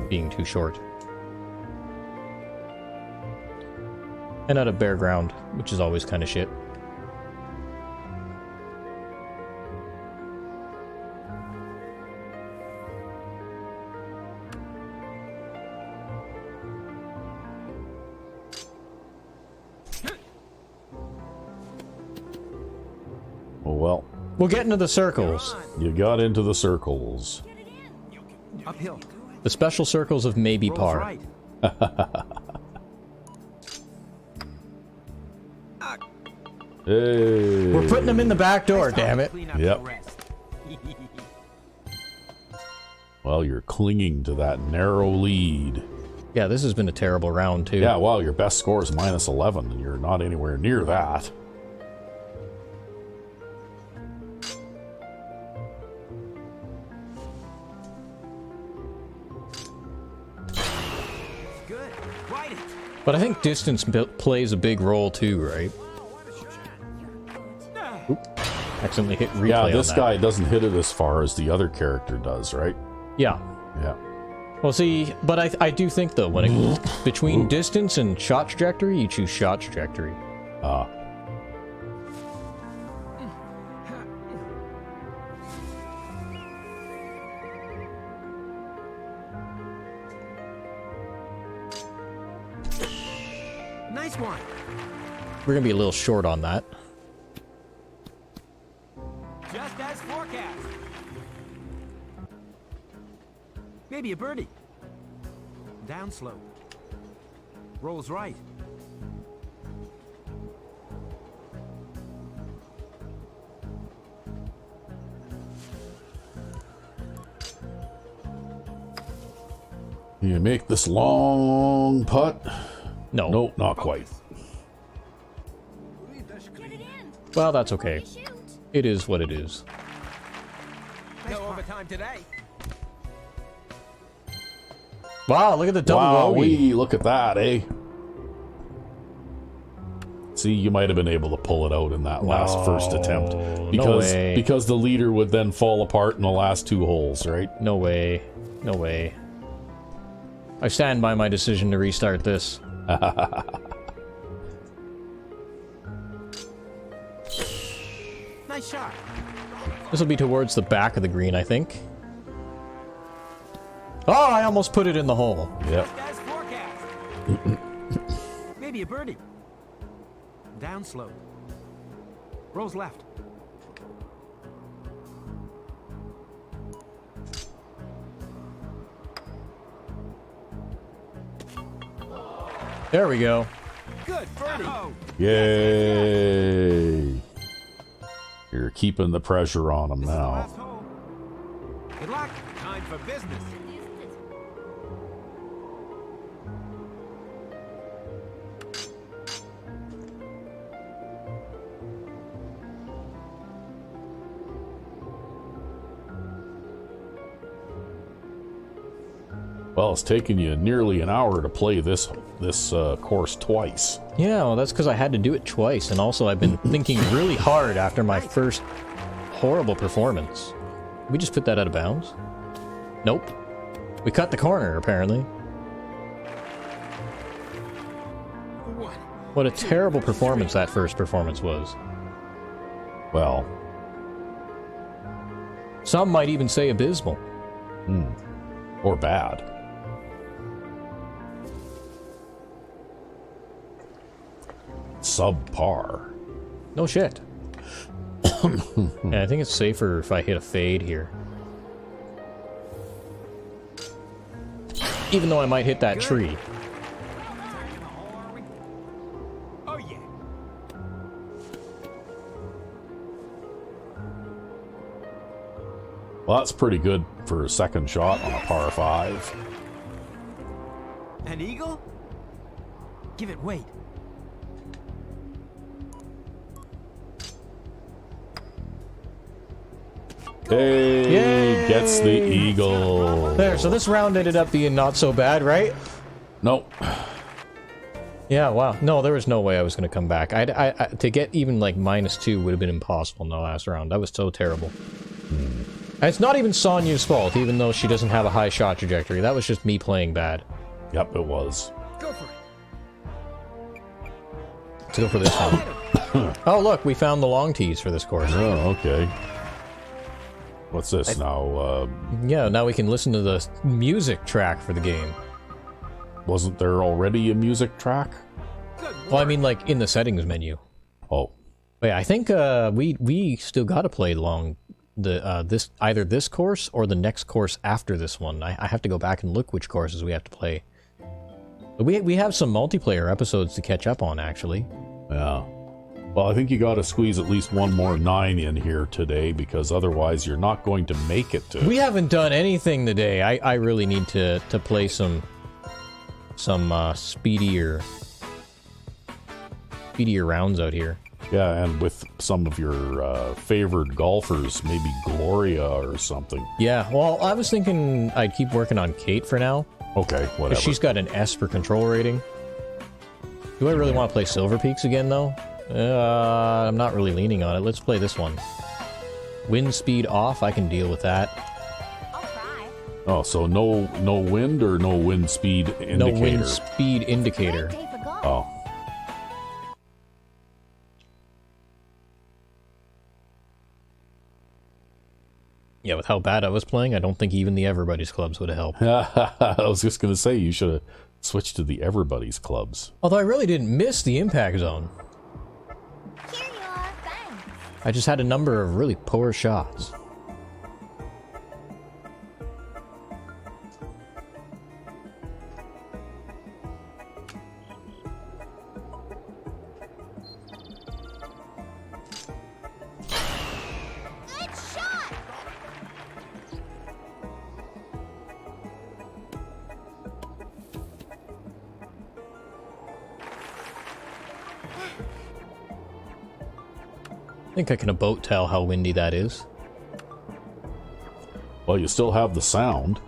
being too short. And out of bare ground, which is always kind of shit. Oh well, We'll get into the circles. you got into the circles. Uphill. The special circles of maybe Rolls par. right. Hey. We're putting them in the back door, damn it. Clean up Yep. the rest. Well, you're clinging to that narrow lead. Yeah, this has been a terrible round, too. Yeah, well, your best score is -11, and you're not anywhere near that. Good. Ride it. But I think distance plays a big role, too, right? Accidentally hit replay Yeah, on this that. guy doesn't hit it as far as the other character does, right? Yeah. Yeah. Well, see, but I do think, though, when it between distance and shot trajectory, you choose shot trajectory. Nice one. We're going to be a little short on that. Just as forecast. Maybe a birdie. Down slope. Rolls right. You make this long putt? No. Nope, not quite. Get it in. Well, that's okay. Shoot. It is what it is. No overtime today. Wow, look at the double Wow, bogey. look at that, eh? See, you might have been able to pull it out in that last first attempt. way. Because the leader would then fall apart in the last 2 holes, right? No way. No way. I stand by my decision to restart this. Nice shot. This will be towards the back of the green, I think. Oh, I almost put it in the hole. Yep. As forecast. Maybe a birdie. Down slope. Rolls left. There we go. Good birdie. Oh, Yay! You're keeping the pressure on them this is the now. last hole. Good luck. Time for business. Isn't it? Well, it's taken you nearly an hour to play this course twice. Yeah, well, that's because I had to do it twice, and also I've been thinking really hard after my first horrible performance. We just put that out of bounds? Nope. We cut the corner, apparently. What a terrible performance that first performance was. Well, Some might even say abysmal. or bad. Subpar. No shit. Yeah, I think it's safer if I hit a fade here. Even though I might hit that tree. Oh, yeah. Well, that's pretty good for a second shot on a par 5. An eagle? Give it weight. Hey, Yay! gets the eagle. There, so this round ended up being not so bad, right? Nope. Yeah, wow. No, there was no way I was going to come back. I to get even like -2 would have been impossible in the last round. That was so terrible. And it's not even Sonya's fault, even though she doesn't have a high shot trajectory. That was just me playing bad. Yep, it was. Go for it. Let's go for this one. Oh, look, we found the long tees for this course. Oh, okay. What's this now? Yeah, now we can listen to the music track for the game. Wasn't there already a music track? Good Well, I work. mean, like, in the settings menu. Oh, Wait, I think we still got to play this either this course or the next course after this one. I have to go back and look which courses we have to play. But we have some multiplayer episodes to catch up on, actually. yeah. Well, I think you got to squeeze at least one more 9 in here today, because otherwise you're not going to make it to. We haven't done anything today. I really need to play some speedier rounds out here. Yeah, and with some of your favored golfers, maybe Gloria or something. Yeah, well, I was thinking I'd keep working on Kate for now. Okay, 'Cause whatever. she's got an S for control rating. Do I really want to play Silver Peaks again, though? I'm not really leaning on it. Let's play this one. Wind speed off, I can deal with that. I'll try. Oh, so no wind or no wind speed indicator? No wind speed indicator. Okay for golf. Oh. Yeah, with how bad I was playing, I don't think even the Everybody's Clubs would have helped. I was just going to say, you should have switched to the Everybody's Clubs. Although I really didn't miss the impact zone. Here you are. Thanks. I just had a number of really poor shots. Good shot. I think I can about tell how windy that is. Well, you still have the sound.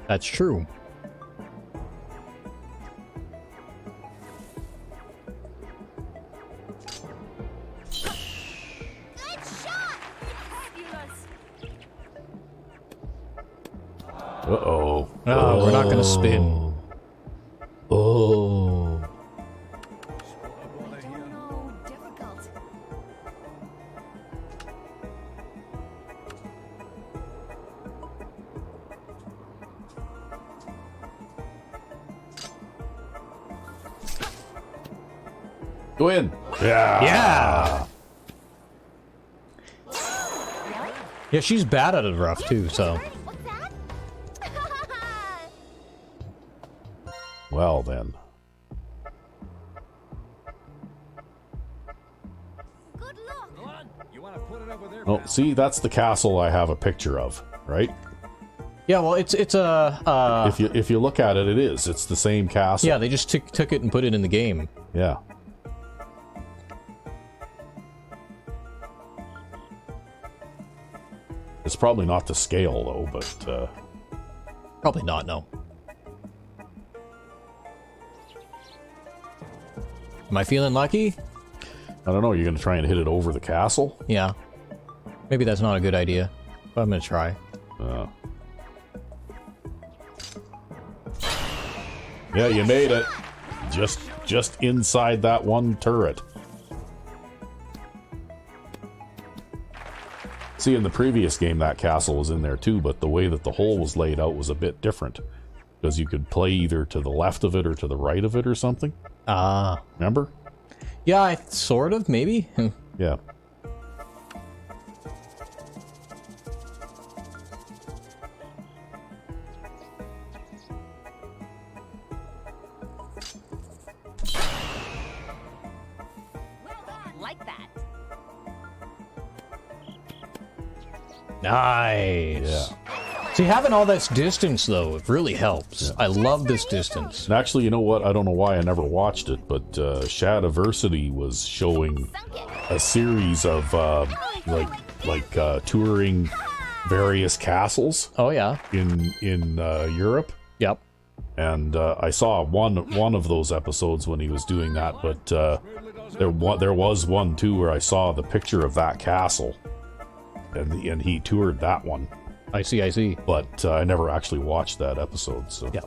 That's true. Good shot. Fabulous. Uh-oh. Oh, we're not going to spin. Oh. No, difficult. Go in. Yeah. Yeah! Really? Yeah, she's bad out of the rough, too, so... What's that? Well then. Good luck. Come on. You want to put it over there? Oh, pal? see, that's the castle I have a picture of, right? Yeah, well, it's a If you look at it, it is. It's the same castle. yeah. They just took it and put it in the game. Yeah. It's probably not to scale though, but Probably not. No. Am I feeling lucky? I don't know. You're gonna try and hit it over the castle? Yeah. Maybe that's not a good idea, but I'm gonna try. Yeah, you made it. Just inside that one turret. See, in the previous game, that castle was in there too, but the way that the hole was laid out was a bit different. Because you could play either to the left of it or to the right of it or something. Ah. Remember? Yeah, sort of, maybe. Yeah. Like that. Nice. Yeah. See, having all this distance, though, it really helps. Yeah. I love this distance. And actually, you know what? I don't know why I never watched it, but Shadiversity was showing a series of touring various castles Oh, yeah. in Europe. Yep. And I saw one of those episodes when he was doing that, but there was one too where I saw the picture of that castle, and he toured that one, I see. but I never actually watched that episode. So Yeah.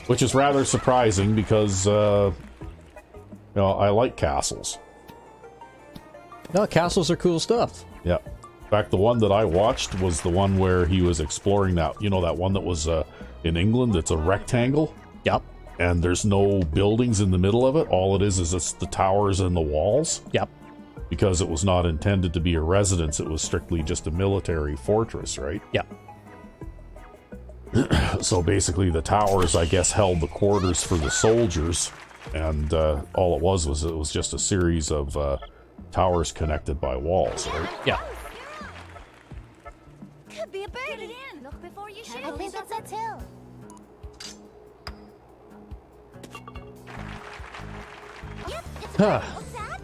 which is rather surprising because I like castles. No, castles are cool stuff. Yeah. In fact, the one that I watched was the one where he was exploring that one that was in England. It's a rectangle. Yep. And there's no buildings in the middle of it. All it is it's the towers and the walls. Yep. Because it was not intended to be a residence. It was strictly just a military fortress, right? Yep. So basically the towers, I guess, held the quarters for the soldiers. And all it was just a series of towers connected by walls, right? Yeah. Could be a bird. Get it in. Look before you shoot. I think it's a till. Yep, it's a Huh. bird. What's that?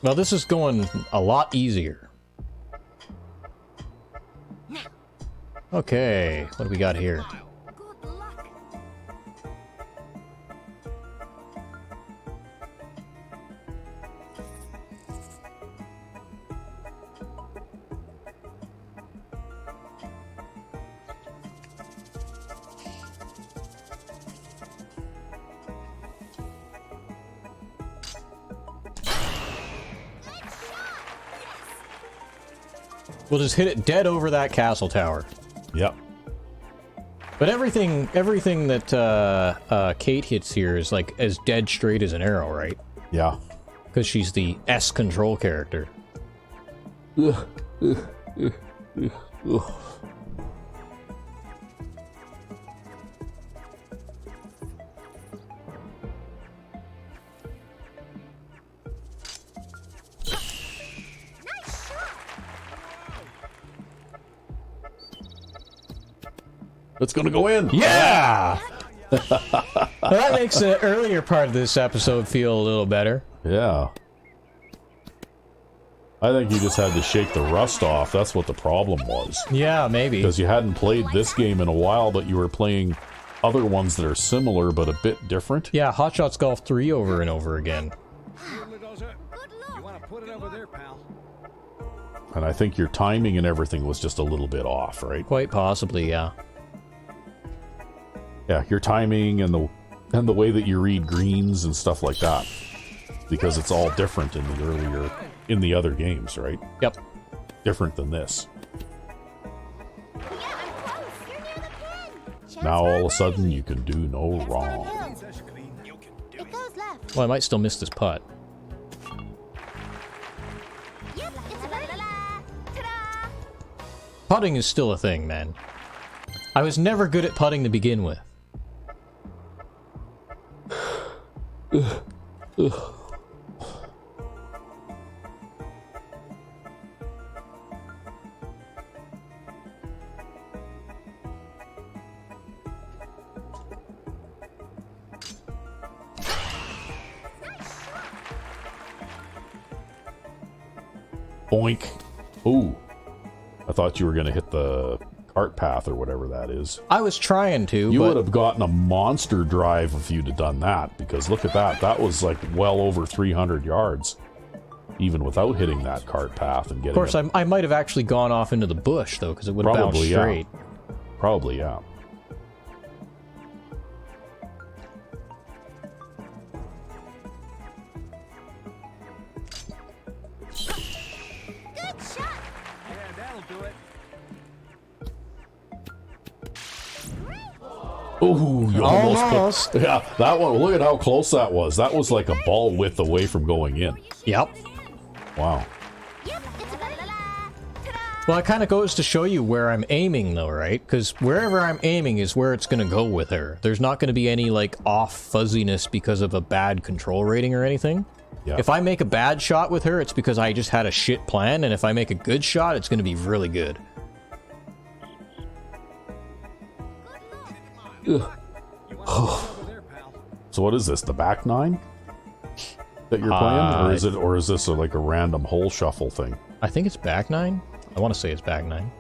Well, this is going a lot easier. Okay, what do we got here? Good luck. We'll just hit it dead over that castle tower. Yep. But everything that Kate hits here is like as dead straight as an arrow, right? Yeah. Because she's the S control character. Nice shot. It's gonna go in. Yeah! Well, that makes the earlier part of this episode feel a little better. Yeah. I think you just had to shake the rust off. That's what the problem was. Yeah, maybe. Because you hadn't played this game in a while, but you were playing other ones that are similar but a bit different. Yeah, Hot Shots Golf 3 over and over again. Good luck. You want to put it over there, pal? And I think your timing and everything was just a little bit off, right? Quite possibly, yeah. Yeah, your timing and the way that you read greens and stuff like that. Because it's all different in the other games, right? Yep. Different than this. Yeah, I'm close. You're near the pin. Now all of a sudden you can do no wrong. You can do It goes left. Well, I might still miss this putt. Putting is still a thing, man. I was never good at putting to begin with. Boink. Ooh. I thought you were going to hit the cart path or whatever that is. I was trying to, You but would have gotten a monster drive if you'd have done that, because look at that. That was like well over 300 yards, even without hitting that cart path and getting of course, I might have actually gone off into the bush, though, because it would have bounced Probably, yeah. straight. Probably, yeah. Good shot. Yeah, that'll do it. Ooh, you almost Almost. Yeah, that one. Look at how close that was. That was like a ball width away from going in. Yep. Wow. Yep, it's a la la la. Ta-da! Well, it kind of goes to show you where I'm aiming, though, right? Because wherever I'm aiming is where it's going to go with her. There's not going to be any, like, off fuzziness because of a bad control rating or anything. Yeah. If I make a bad shot with her, it's because I just had a shit plan, and if I make a good shot, it's going to be really good. Ugh. Over there, pal. So what is this? The back nine that you're playing, or is this like a random hole shuffle thing? I think it's back 9. I want to say it's back 9.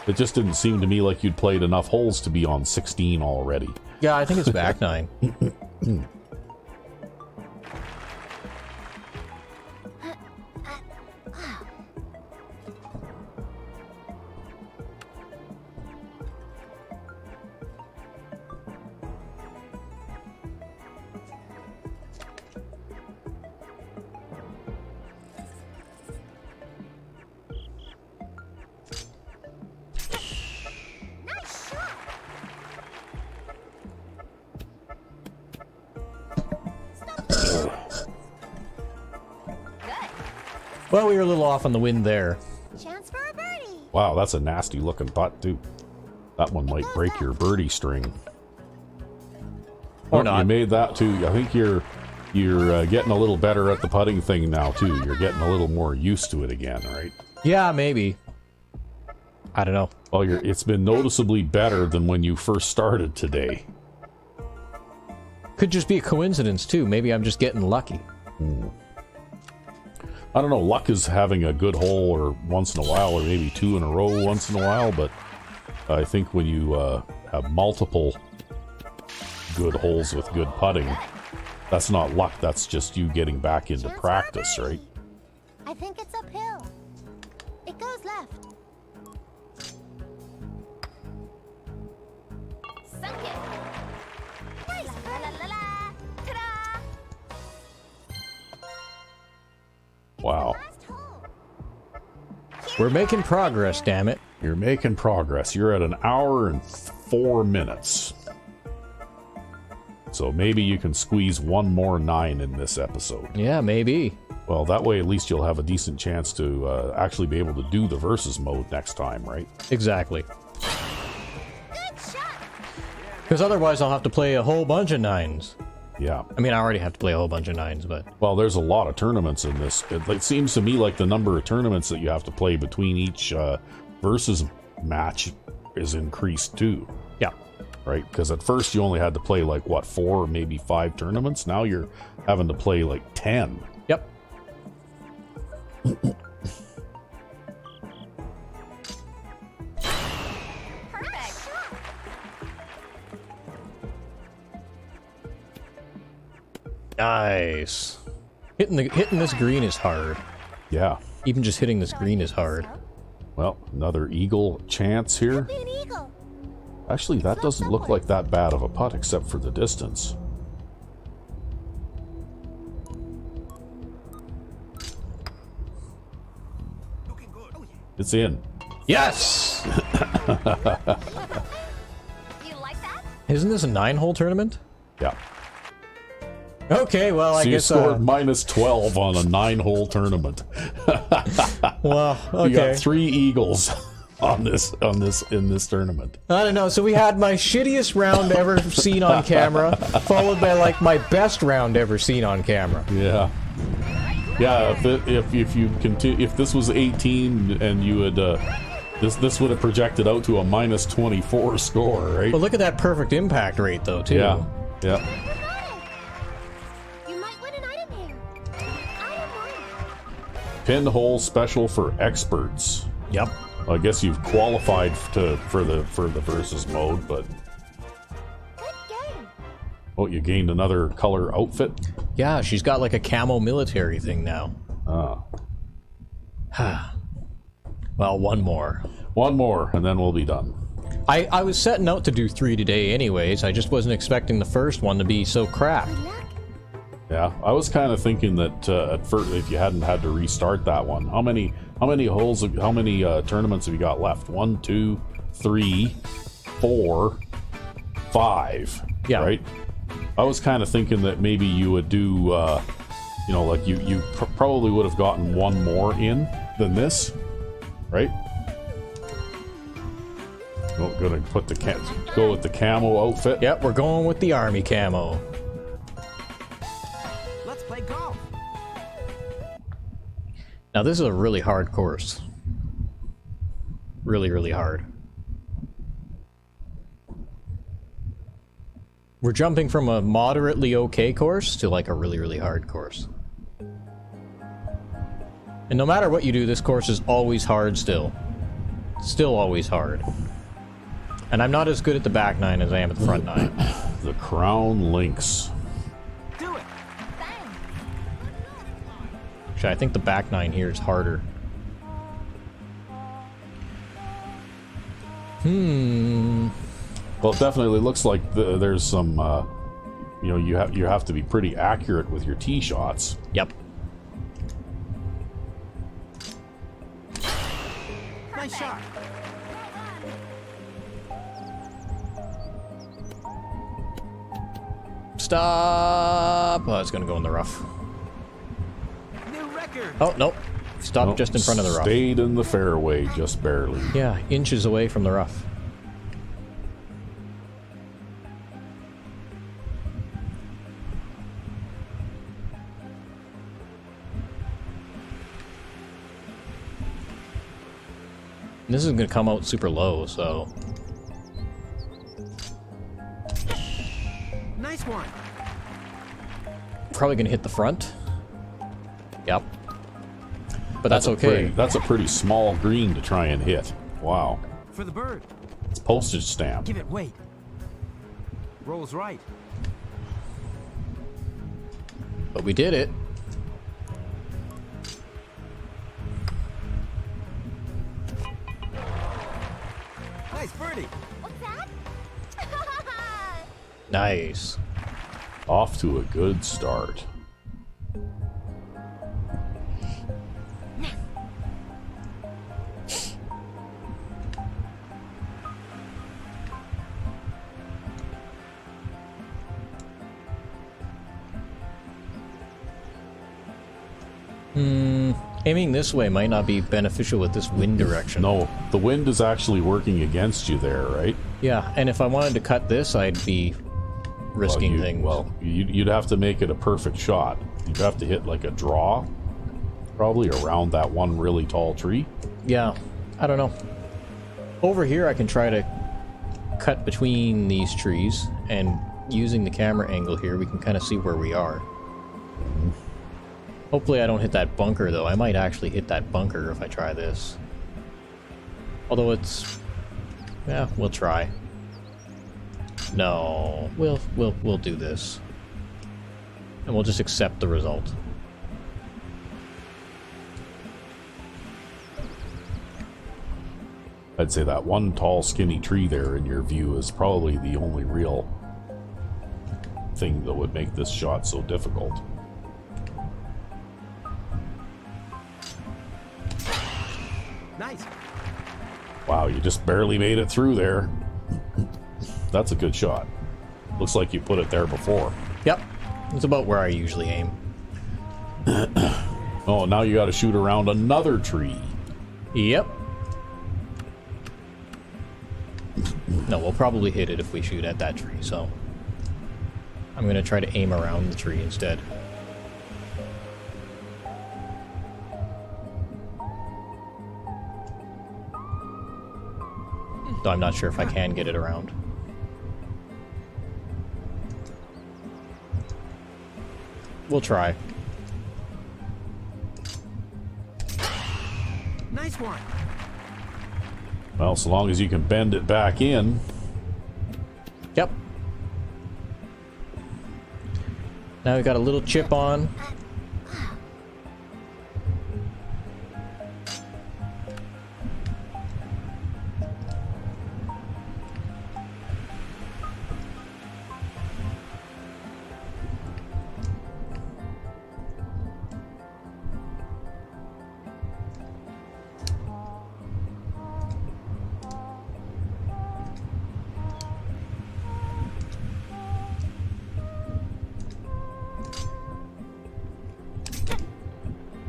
It just didn't seem to me like you'd played enough holes to be on 16 already. Yeah, I think it's back 9. Nice shot. Well, we were a little off on the wind there. Chance for a birdie. Wow, that's a nasty looking putt too. That one might break your birdie string. Or Oh, not. You made that too. I think you're getting a little better at the putting thing now too. You're getting a little more used to it again, right? Yeah, maybe. I don't know. Well, it's been noticeably better than when you first started today. Could just be a coincidence, too. Maybe I'm just getting lucky. I don't know. Luck is having a good hole or once in a while, or maybe 2 in a row once in a while. But I think when you have multiple good holes with good putting, that's not luck. That's just you getting back into Chance for a practice, birdie. right? I think it's uphill. It goes left. Sunk it. Nice la la la la. Ta-da! Wow. Last hole. We're making progress, damn it. You're making progress. You're at 1 hour and 4 minutes. So maybe you can squeeze one more 9 in this episode. Yeah, maybe. Well, that way at least you'll have a decent chance to actually be able to do the versus mode next time, right? Exactly. Good shot. Because otherwise I'll have to play a whole bunch of 9s. Yeah. I mean, I already have to play a whole bunch of 9s, but... Well, there's a lot of tournaments in this. It seems to me like the number of tournaments that you have to play between each versus match is increased too, Yeah. right? Because at first you only had to play like, what, 4 or maybe 5 tournaments? Now you're having to play like 10. Yep. Perfect. Nice. Hitting this green is hard. Yeah. Even just hitting this green is hard. Well, another eagle chance here. Be an eagle. Actually, that doesn't look like that bad of a putt except for the distance. Looking good. Oh, yeah. It's in. Yes! You like that? Isn't this a 9-hole tournament? Yeah. Okay, well, I So you guess. scored minus 12 on a 9-hole tournament. Well, You okay. got 3 eagles in this tournament. I don't know. So we had my shittiest round ever seen on camera, followed by like my best round ever seen on camera. Yeah. Yeah, if this was 18 and you had this would have projected out to a minus 24 score, right? But look at that perfect impact rate, though, too. Yeah. Yeah. You might win an item here. Item 1. Pinhole special for experts. Yep. I guess you've qualified for the versus mode, but Good game. oh, you gained another color outfit. Yeah, she's got like a camo military thing now. Ah, Well, one more. one more, and then we'll be done. I was setting out to do 3 today, anyways. I just wasn't expecting the first one to be so crap. Good luck. Yeah, I was kind of thinking that at first, if you hadn't had to restart that one, how many holes, how many tournaments have you got left? 1, 2, 3, 4, 5. Yeah. Right. I was kind of thinking that maybe you would do, you know, like you probably would have gotten one more in than this, right? Oh, gonna put go with the camo outfit. Yep, we're going with the army camo. Let's play golf. Now, this is a really hard course. Really, really hard. We're jumping from a moderately okay course to like a really, really hard course. And no matter what you do, this course is always hard still. Still always hard. And I'm not as good at the back 9 as I am at the front 9. The Crown Links. Do it. Bang. Actually, I think the back 9 here is harder. Well, it definitely looks like there's some, you know, you have to be pretty accurate with your tee shots. Yep. Nice shot. Stop! Oh, it's gonna go in the rough. New record. Oh, nope. Stop Nope, just in front of the rough. Stayed in the fairway, just barely. Yeah, inches away from the rough. And this is gonna come out super low, so Nice one. probably gonna hit the front. Yep. But that's okay. That's a pretty small green to try and hit. Wow. For the bird. It's postage stamp. Give it weight. Rolls right. But we did it. Nice birdie. What's that? Nice. Off to a good start. Aiming this way might not be beneficial with this wind direction. No, the wind is actually working against you there, right? Yeah, and if I wanted to cut this, I'd be risking things. Well, you'd have to make it a perfect shot. You'd have to hit like a draw, probably around that one really tall tree. Yeah, I don't know. Over here, I can try to cut between these trees, and using the camera angle here, we can kind of see where we are. Hopefully I don't hit that bunker, though. I might actually hit that bunker if I try this. Although it's... yeah, we'll try. No, we'll do this. And we'll just accept the result. I'd say that one tall, skinny tree there in your view is probably the only real thing that would make this shot so difficult. Nice. Wow, you just barely made it through there. That's a good shot. Looks like you put it there before. Yep. It's about where I usually aim. Oh, now you got to shoot around another tree. Yep. No, we'll probably hit it if we shoot at that tree, so... I'm gonna try to aim around the tree instead. Though I'm not sure if I can get it around. We'll try. Nice one. Well, so long as you can bend it back in. Yep. Now we got a little chip on.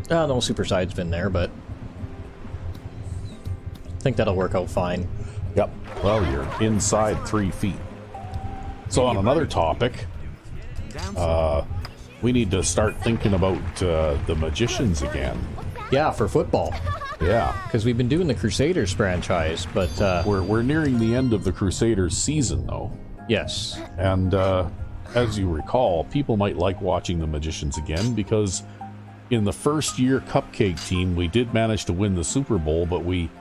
No super side's been there, but I think that'll work out fine. Yep. Well, you're inside 3 feet. So on another topic, we need to start thinking about the Magicians again. Yeah, for football. Yeah. Because we've been doing the Crusaders franchise, but We're nearing the end of the Crusaders season, though. yes. And as you recall, people might like watching the Magicians again because in the first year Cupcake team, we did manage to win the Super Bowl, but we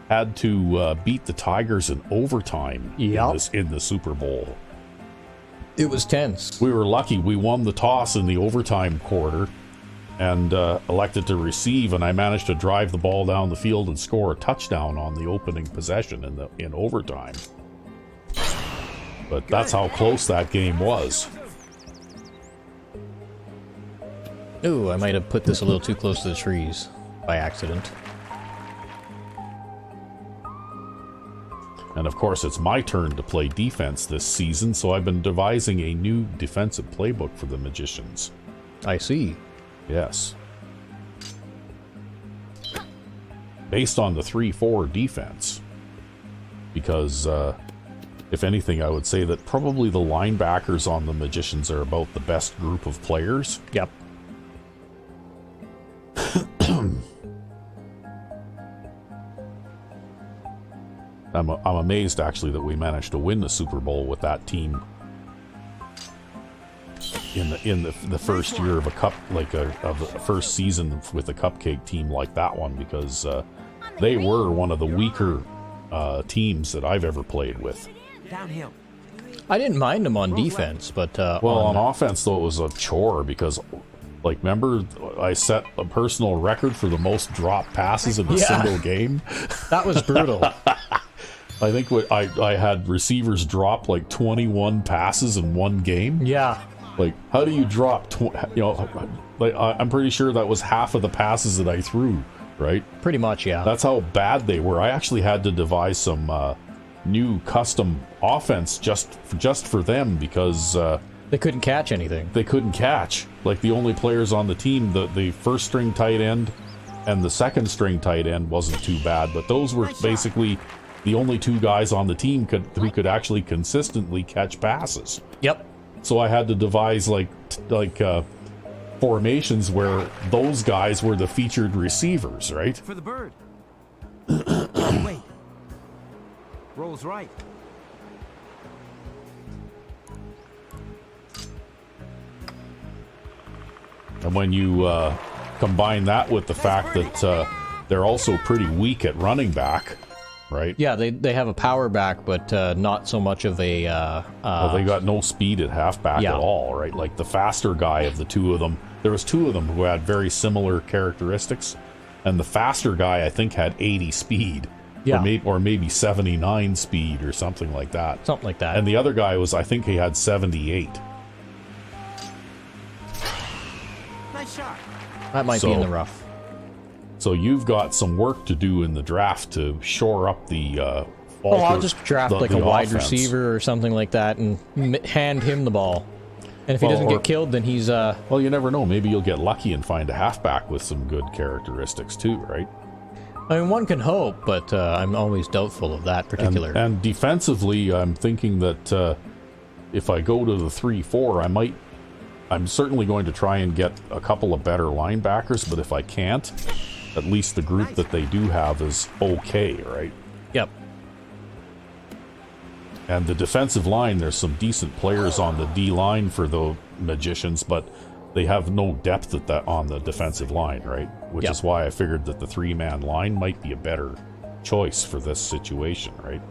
had to beat the Tigers in overtime in the Super Bowl. It was tense. We were lucky. We won the toss in the overtime quarter and elected to receive, and I managed to drive the ball down the field and score a touchdown on the opening possession in overtime. But that's how close that game was. Ooh, I might have put this a little too close to the trees by accident. And of course, it's my turn to play defense this season, so I've been devising a new defensive playbook for the Magicians. I see. Yes. Based on the 3-4 defense. Because, if anything, I would say that probably the linebackers on the Magicians are about the best group of players. Yep. I'm amazed actually that we managed to win the Super Bowl with that team in the first year of of the first season with a Cupcake team like that one, because they were one of the weaker teams that I've ever played with. Downhill. I didn't mind them on defense, but On offense though, it was a chore because, like, remember I set a personal record for the most drop passes in a single game? that was brutal. I think I had receivers drop like 21 passes in one game. Yeah. Like, how do you drop? I'm pretty sure that was half of the passes that I threw, right? Pretty much, yeah. That's how bad they were. I actually had to devise some new custom offense just for them because they couldn't catch anything. they couldn't catch. Like, the only players on the team, the first string tight end and the second string tight end wasn't too bad, but those were basically the only two guys on the team who could actually consistently catch passes. Yep. So I had to devise formations where those guys were the featured receivers, right? For the bird. Wait. Rolls right. And when you combine that with the fact that they're also pretty weak at running back, right? Yeah, they have a power back, but not so much of a... Well, they got no speed at halfback Yeah. at all, right? Like, the faster guy of the two of them, there was two of them who had very similar characteristics, and the faster guy, I think, had 80 speed. Yeah. Or maybe 79 speed or something like that. something like that. And the other guy I think he had 78. Nice shot. that might be in the rough. So you've got some work to do in the draft to shore up the I'll just draft the a wide offense. receiver or something like that and hand him the ball. And if he Well, doesn't or- get killed, then he's Well, you never know. Maybe you'll get lucky and find a halfback with some good characteristics too, right? I mean, one can hope, but I'm always doubtful of that particular. And defensively, I'm thinking that if I go to the 3-4, I'm certainly going to try and get a couple of better linebackers, but if I can't, at least the group that they do have is okay, right? Yep. And the defensive line, there's some decent players on the D line for the Magicians, but they have no depth at that on the defensive line, right? Which Yep. is why I figured that the 3-man line might be a better choice for this situation, right?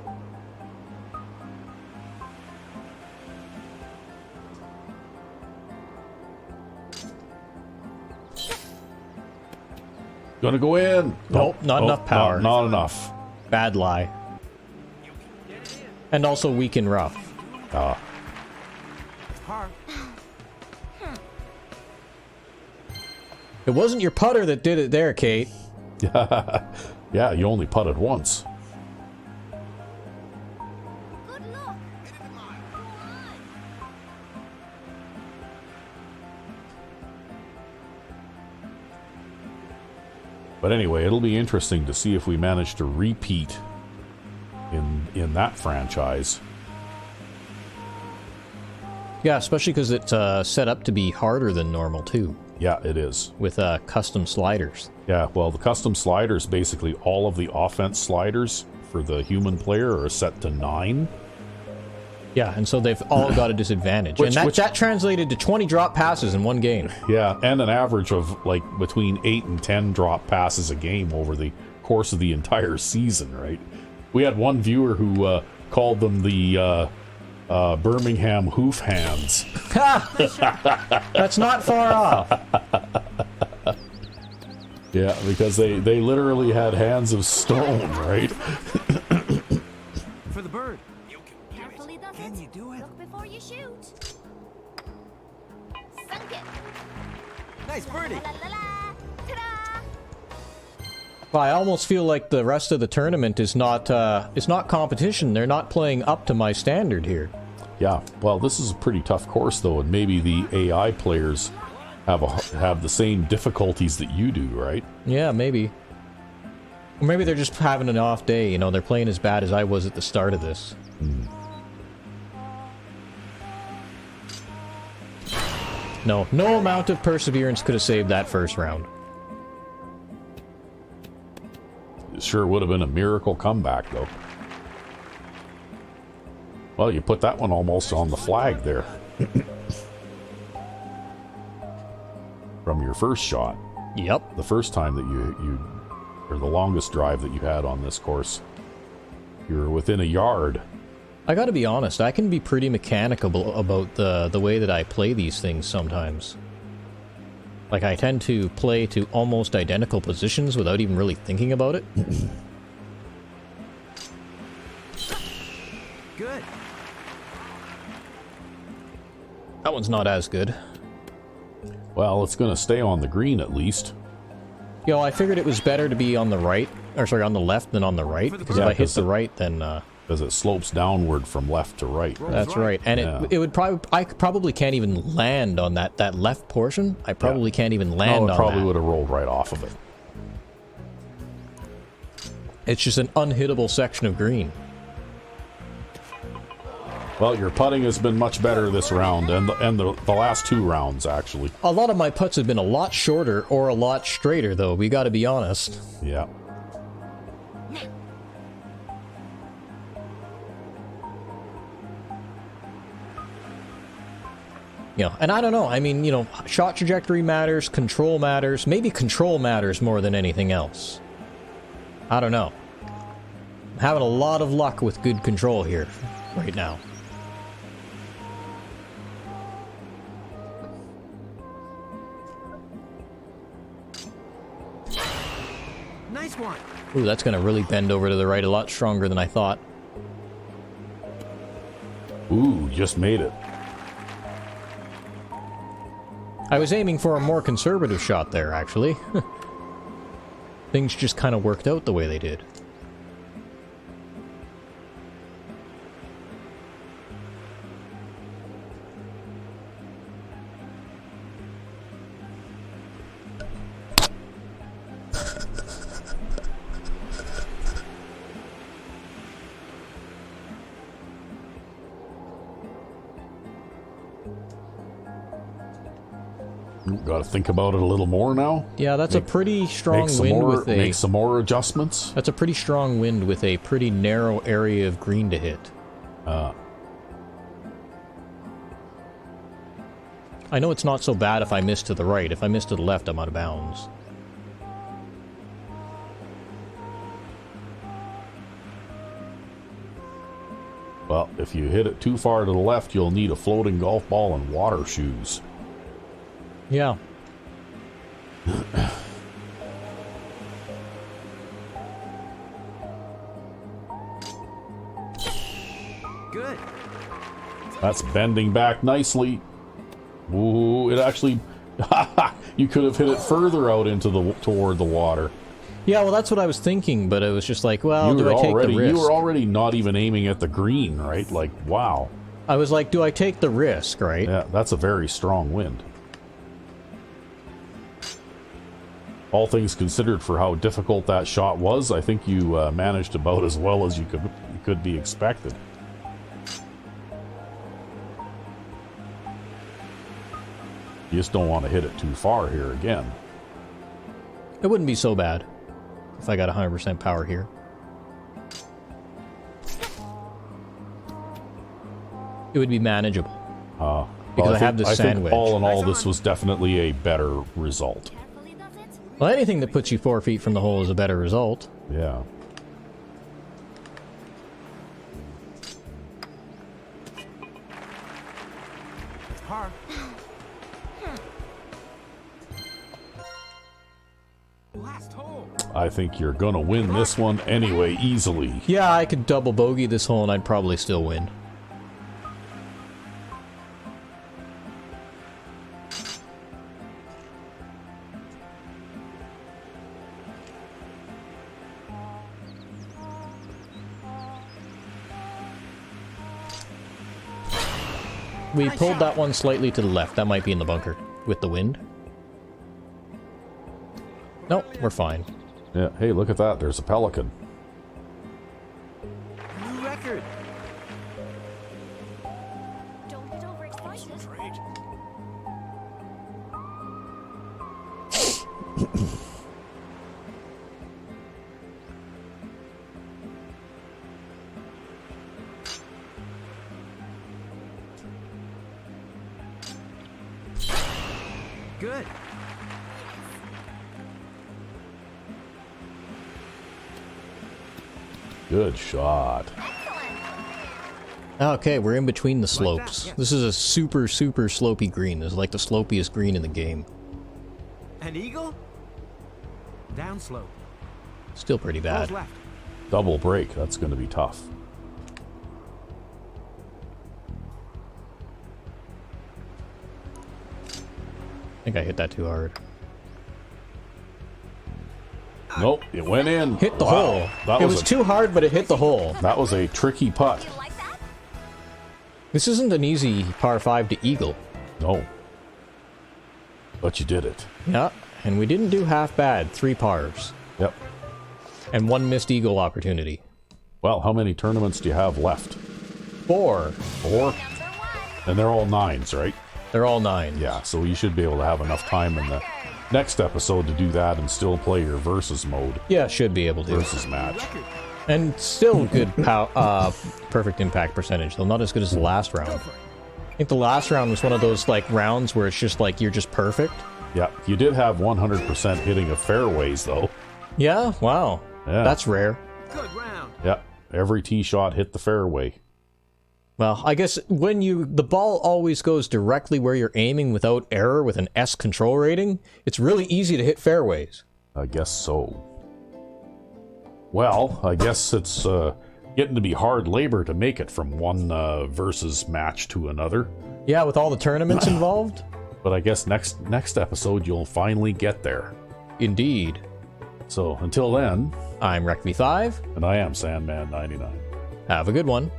Gonna go in. Nope, not enough power. Not enough. Bad lie. And also weak and rough. Ah, Par. It wasn't your putter that did it there, Kate. yeah, you only putted once. Good luck. But anyway, it'll be interesting to see if we manage to repeat in that franchise. Yeah, especially because it's set up to be harder than normal, too, Yeah, it is. with custom sliders. Yeah, well, the custom sliders, basically all of the offense sliders for the human player are set to 9. Yeah, and so they've all got a disadvantage. Which- And that translated to 20 drop passes in one game. Yeah, and an average of like between 8 and 10 drop passes a game over the course of the entire season, right? We had one viewer who called them the Birmingham hoof hands. That's not far off. Yeah, because they literally had hands of stone, right? For the bird. Carefully does Can it. you do it? Look before you shoot. Sunk it. Nice birdie. La la la. Ta-da. Well, I almost feel like the rest of the tournament is not competition. They're not playing up to my standard here. Yeah, well, this is a pretty tough course, though, and maybe the AI players have the same difficulties that you do, right? Yeah, maybe. Or maybe they're just having an off day, you know, they're playing as bad as I was at the start of this. No amount of perseverance could have saved that first round. It sure would have been a miracle comeback, though. Well, you put that one almost on the flag there. From your first shot. Yep. The first time that or the longest drive that you had on this course. You were within a yard. I gotta be honest, I can be pretty mechanical about the way that I play these things sometimes. Like, I tend to play to almost identical positions without even really thinking about it. Good. That one's not as good. Well, it's going to stay on the green at least. Yo, I figured it was better to be on the right, or sorry, on the left than on the right, because if Yeah, I hit 'cause the right, then Because it slopes downward from left to right. that's right. And Yeah. it would probably, I probably can't even land on that left portion. I probably can't even land No, it on probably that. would have rolled right off of it. It's just an unhittable section of green. Well, your putting has been much better this round, and the last 2 rounds, actually. A lot of my putts have been a lot shorter or a lot straighter, though. We got to be honest. Yeah. You know, and I don't know. I mean, you know, shot trajectory matters, control matters. Maybe control matters more than anything else. I don't know. I'm having a lot of luck with good control here right now. Nice one. Ooh, that's going to really bend over to the right a lot stronger than I thought. Ooh, just made it. I was aiming for a more conservative shot there, actually. Things just kind of worked out the way they did. Got to think about it a little more now. Yeah, that's a pretty strong wind with a... Make some more adjustments. That's a pretty strong wind with a pretty narrow area of green to hit. I know it's not so bad if I miss to the right. If I miss to the left, I'm out of bounds. Well, if you hit it too far to the left, you'll need a floating golf ball and water shoes. Yeah. Good. That's bending back nicely. Ooh, it actually... you could have hit it further out into the toward the water. Yeah, well, that's what I was thinking, but it was just like, well, do I take the risk? You were already not even aiming at the green, right? Like, wow. I was like, do I take the risk, right? Yeah, that's a very strong wind. All things considered for how difficult that shot was, I think you managed about as well as you could be expected. You just don't want to hit it too far here again. It wouldn't be so bad if I got 100% power here. It would be manageable. Because I have this sandwich. Think all in all, this was definitely a better result. Carefully does it. Well, anything that puts you 4 feet from the hole is a better result. Yeah. It's par. Last hole. I think you're going to win this one anyway, easily. Yeah, I could double bogey this hole and I'd probably still win. We pulled that one slightly to the left. That might be in the bunker with the wind. Nope, we're fine. Yeah. Hey, look at that. There's a pelican. New record. Don't get overexcited. Great. Good. Good shot. Okay, we're in between the slopes. yeah. This is a super, super slopey green. This is like the slopiest green in the game. An eagle? Down slope. Still pretty bad. Goes left. Double break. That's going to be tough. I think I hit that too hard. Nope, it went in. Hit the Wow. hole. That It was was a, too hard, but it hit the hole. That was a tricky putt. You like that? This isn't an easy par 5 to eagle. No. But you did it. Yeah, and we didn't do half bad. 3 pars. Yep. And 1 missed eagle opportunity. Well, how many tournaments do you have left? 4. 4? Number 1. And they're all 9s, right? They're all 9s. Yeah, so you should be able to have enough time in the next episode to do that and still play your versus mode. Yeah, should be able to. Versus match. Record. And still good perfect impact percentage, though not as good as the last round. I think the last round was one of those like rounds where it's just like you're just perfect. Yeah, you did have 100% hitting of fairways, though. Yeah, wow. Yeah. That's rare. Good round. Yeah, every tee shot hit the fairway. Well, I guess when the ball always goes directly where you're aiming without error with an S control rating, it's really easy to hit fairways. I guess so. Well, I guess it's getting to be hard labor to make it from one versus match to another. Yeah, with all the tournaments involved? But I guess next episode you'll finally get there. Indeed. So until then, I'm RecV5. and I am Sandman99. Have a good one.